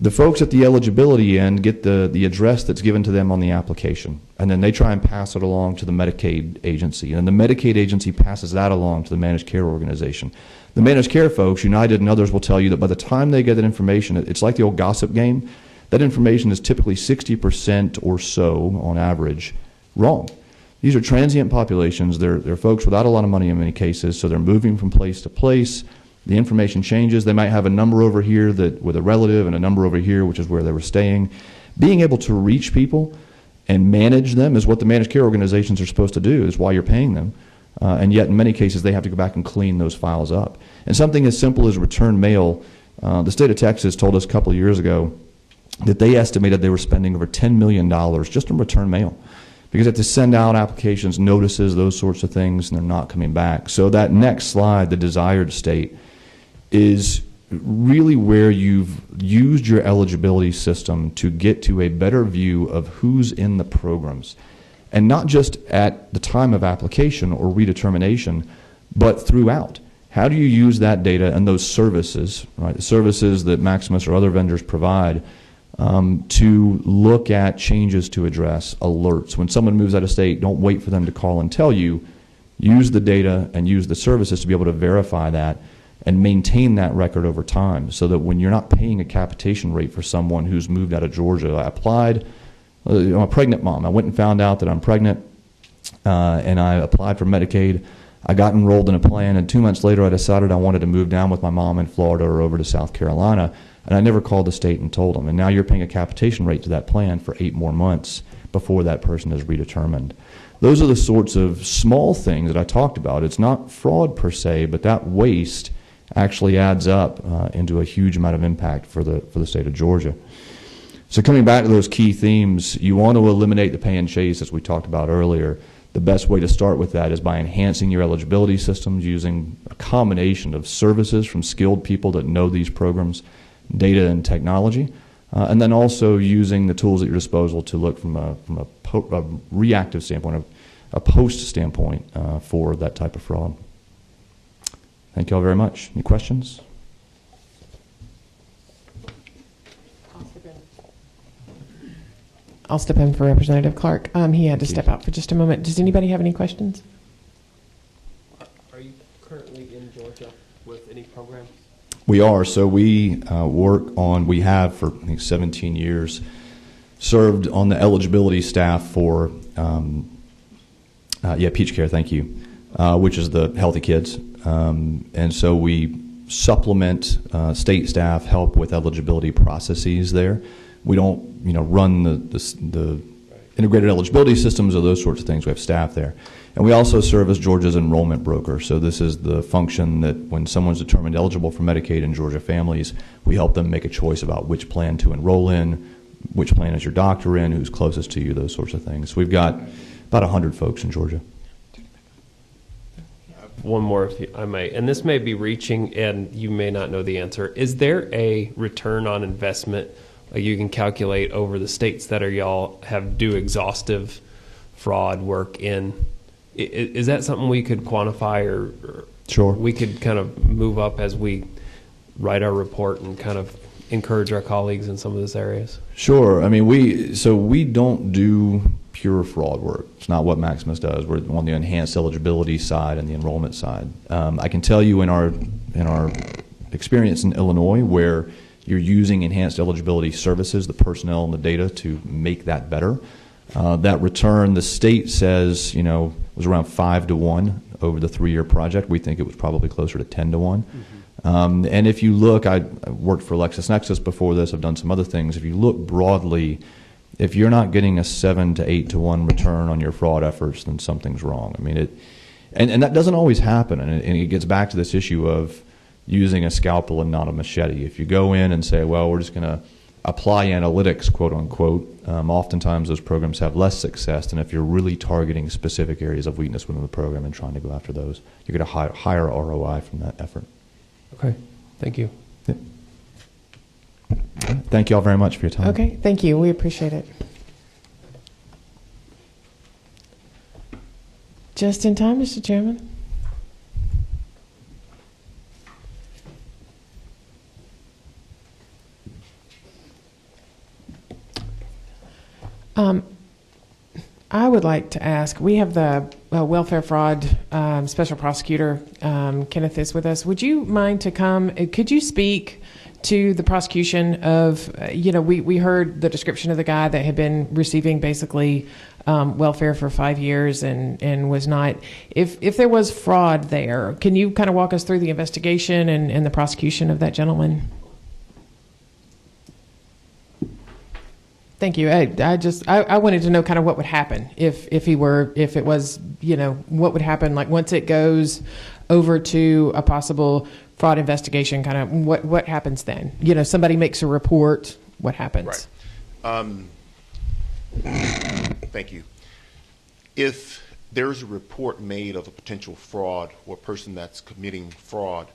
The folks at the eligibility end get the address that's given to them on the application, and then they try and pass it along to the Medicaid agency, and the Medicaid agency passes that along to the managed care organization. The managed care folks, United and others, will tell you that by the time they get that information, it's like the old gossip game. That information is typically 60% or so, on average, wrong. These are transient populations. They're folks without a lot of money in many cases, so they're moving from place to place. The information changes. They might have a number over here with a relative and a number over here, which is where they were staying. Being able to reach people and manage them is what the managed care organizations are supposed to do, is why you're paying them. And yet, in many cases, they have to go back and clean those files up. And something as simple as return mail, the state of Texas told us a couple of years ago that they estimated they were spending over $10 million just on return mail, because they have to send out applications, notices, those sorts of things, and they're not coming back. So that next slide, the desired state, is really where you've used your eligibility system to get to a better view of who's in the programs. And not just at the time of application or redetermination, but throughout. How do you use that data and those services, right, the services that Maximus or other vendors provide, to look at changes to address, alerts. When someone moves out of state, don't wait for them to call and tell you. Use the data and use the services to be able to verify that and maintain that record over time, so that when you're not paying a capitation rate for someone who's moved out of Georgia. I applied, I'm a pregnant mom. I went and found out that I'm pregnant, and I applied for Medicaid. I got enrolled in a plan, and 2 months later I decided I wanted to move down with my mom in Florida or over to South Carolina, and I never called the state and told them. And now you're paying a capitation rate to that plan for 8 more months before that person is redetermined. Those are the sorts of small things that I talked about. It's not fraud per se, but that waste actually adds up into a huge amount of impact for the state of Georgia. So coming back to those key themes, you want to eliminate the pay and chase, as we talked about earlier. The best way to start with that is by enhancing your eligibility systems, using a combination of services from skilled people that know these programs, data and technology, and then also using the tools at your disposal to look from a reactive standpoint, a post standpoint for that type of fraud. Thank you all very much. Any questions? I'll step in for Representative Clark. He had to step out for just a moment. Does anybody have any questions? Are you currently in Georgia with any programs? We are. So we we have for I think 17 years, served on the eligibility staff for, Peach Care, thank you, which is the Healthy Kids. And so we supplement state staff help with eligibility processes there. We don't, run the integrated eligibility systems or those sorts of things. We have staff there. And we also serve as Georgia's enrollment broker. So this is the function that when someone's determined eligible for Medicaid in Georgia families, we help them make a choice about which plan to enroll in, which plan is your doctor in, who's closest to you, those sorts of things. So we've got about 100 folks in Georgia. One more, if I may, and this may be reaching, and you may not know the answer. Is there a return on investment you can calculate over the states that y'all have do exhaustive fraud work in? Is that something we could quantify, or Sure. we could kind of move up as we write our report and kind of encourage our colleagues in some of those areas? Sure. I mean, we don't do pure fraud work. It's not what Maximus does. We're on the enhanced eligibility side and the enrollment side. I can tell you in our experience in Illinois, where you're using enhanced eligibility services, the personnel and the data to make that better. That return, the state says, was around 5 to 1 over the 3-year project. We think it was probably closer to 10 to 1. Mm-hmm. And if you look, I worked for LexisNexis before this. I've done some other things. If you look broadly, if you're not getting a 7 to 8 to 1 return on your fraud efforts, then something's wrong. I mean, and that doesn't always happen. And it gets back to this issue of using a scalpel and not a machete. If you go in and say, well, we're just going to apply analytics, quote unquote, oftentimes those programs have less success than if you're really targeting specific areas of weakness within the program and trying to go after those. You're going to higher ROI from that effort. Okay, thank you. Yeah. Thank you all very much for your time. Okay, thank you. We appreciate it. Just in time, Mr. Chairman. I would like to ask, we have the welfare fraud special prosecutor, Kenneth, is with us. Would you mind to come, could you speak to the prosecution of, we heard the description of the guy that had been receiving basically welfare for 5 years and was not, if there was fraud there, can you kind of walk us through the investigation and the prosecution of that gentleman? Thank you. I wanted to know kind of what would happen if it was, what would happen, like once it goes over to a possible fraud investigation, kind of what happens then? Somebody makes a report, what happens? Right. Thank you. If there's a report made of a potential fraud or a person that's committing fraud,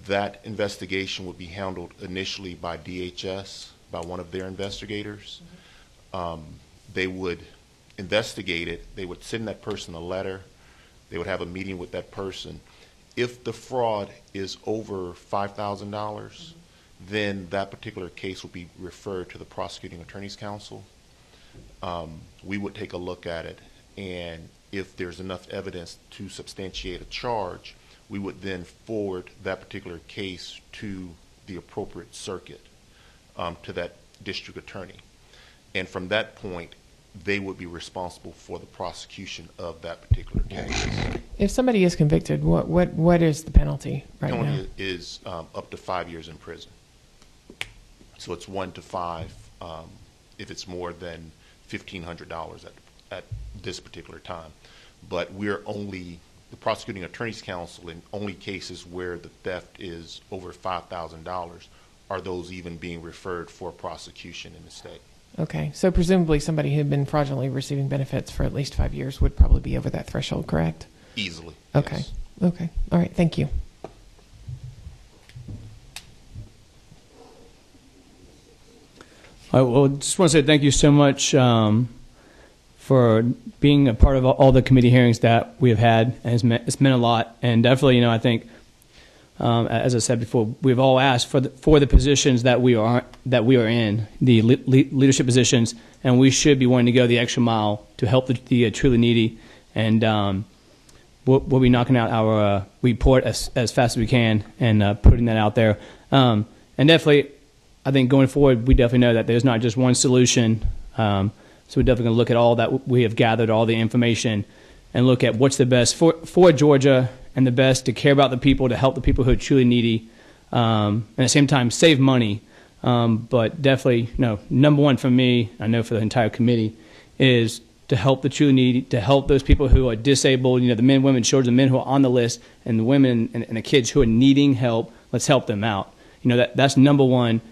that investigation would be handled initially by DHS, by one of their investigators. Mm-hmm. They would investigate it. They would send that person a letter. They would have a meeting with that person. If the fraud is over $5,000, mm-hmm. then that particular case would be referred to the Prosecuting Attorney's Council. We would take a look at it, and if there's enough evidence to substantiate a charge, we would then forward that particular case to the appropriate circuit, to that district attorney. And from that point, they would be responsible for the prosecution of that particular case. If somebody is convicted, what is the penalty right now? The penalty is up to 5 years in prison. So it's 1 to 5 if it's more than $1,500 at this particular time. But we're only, the Prosecuting Attorney's Council, in only cases where the theft is over $5,000 are those even being referred for prosecution in the state. Okay, so presumably somebody who had been fraudulently receiving benefits for at least 5 years would probably be over that threshold, correct? Easily. Okay. Yes. Okay. All right. Thank you. Well, just want to say thank you so much for being a part of all the committee hearings that we have had. And it's meant a lot. And definitely, I think, as I said before, we've all asked for the positions that we are in, the leadership positions, and we should be wanting to go the extra mile to help the truly needy. And we'll be knocking out our report as fast as we can and putting that out there. And definitely, I think going forward, we definitely know that there's not just one solution. So we're definitely going to look at all that we have gathered, all the information, and look at what's the best for Georgia and the best to care about the people, to help the people who are truly needy, and at the same time save money. But definitely, number one for me, I know for the entire committee, is to help the truly needy, to help those people who are disabled, the men, women, children, the men who are on the list, and the women and the kids who are needing help. Let's help them out. That's number one,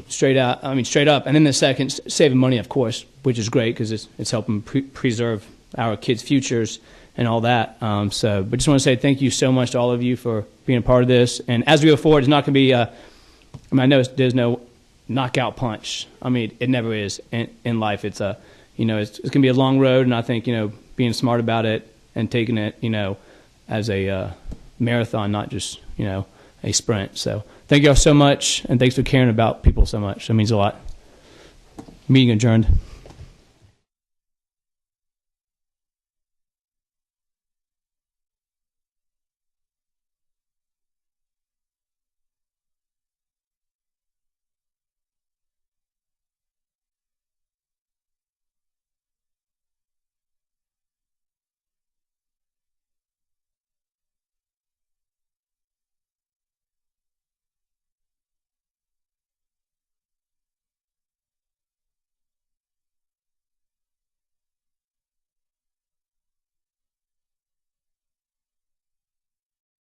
straight up. And then the second, saving money, of course, which is great because it's helping preserve our kids' futures and all that. But just want to say thank you so much to all of you for being a part of this. And as we go forward, it's not going to be, I know there's no knockout punch. It never is in life. It's it's going to be a long road, and I think, being smart about it and taking it, as a marathon, not just, a sprint. So thank you all so much, and thanks for caring about people so much. That means a lot. Meeting adjourned.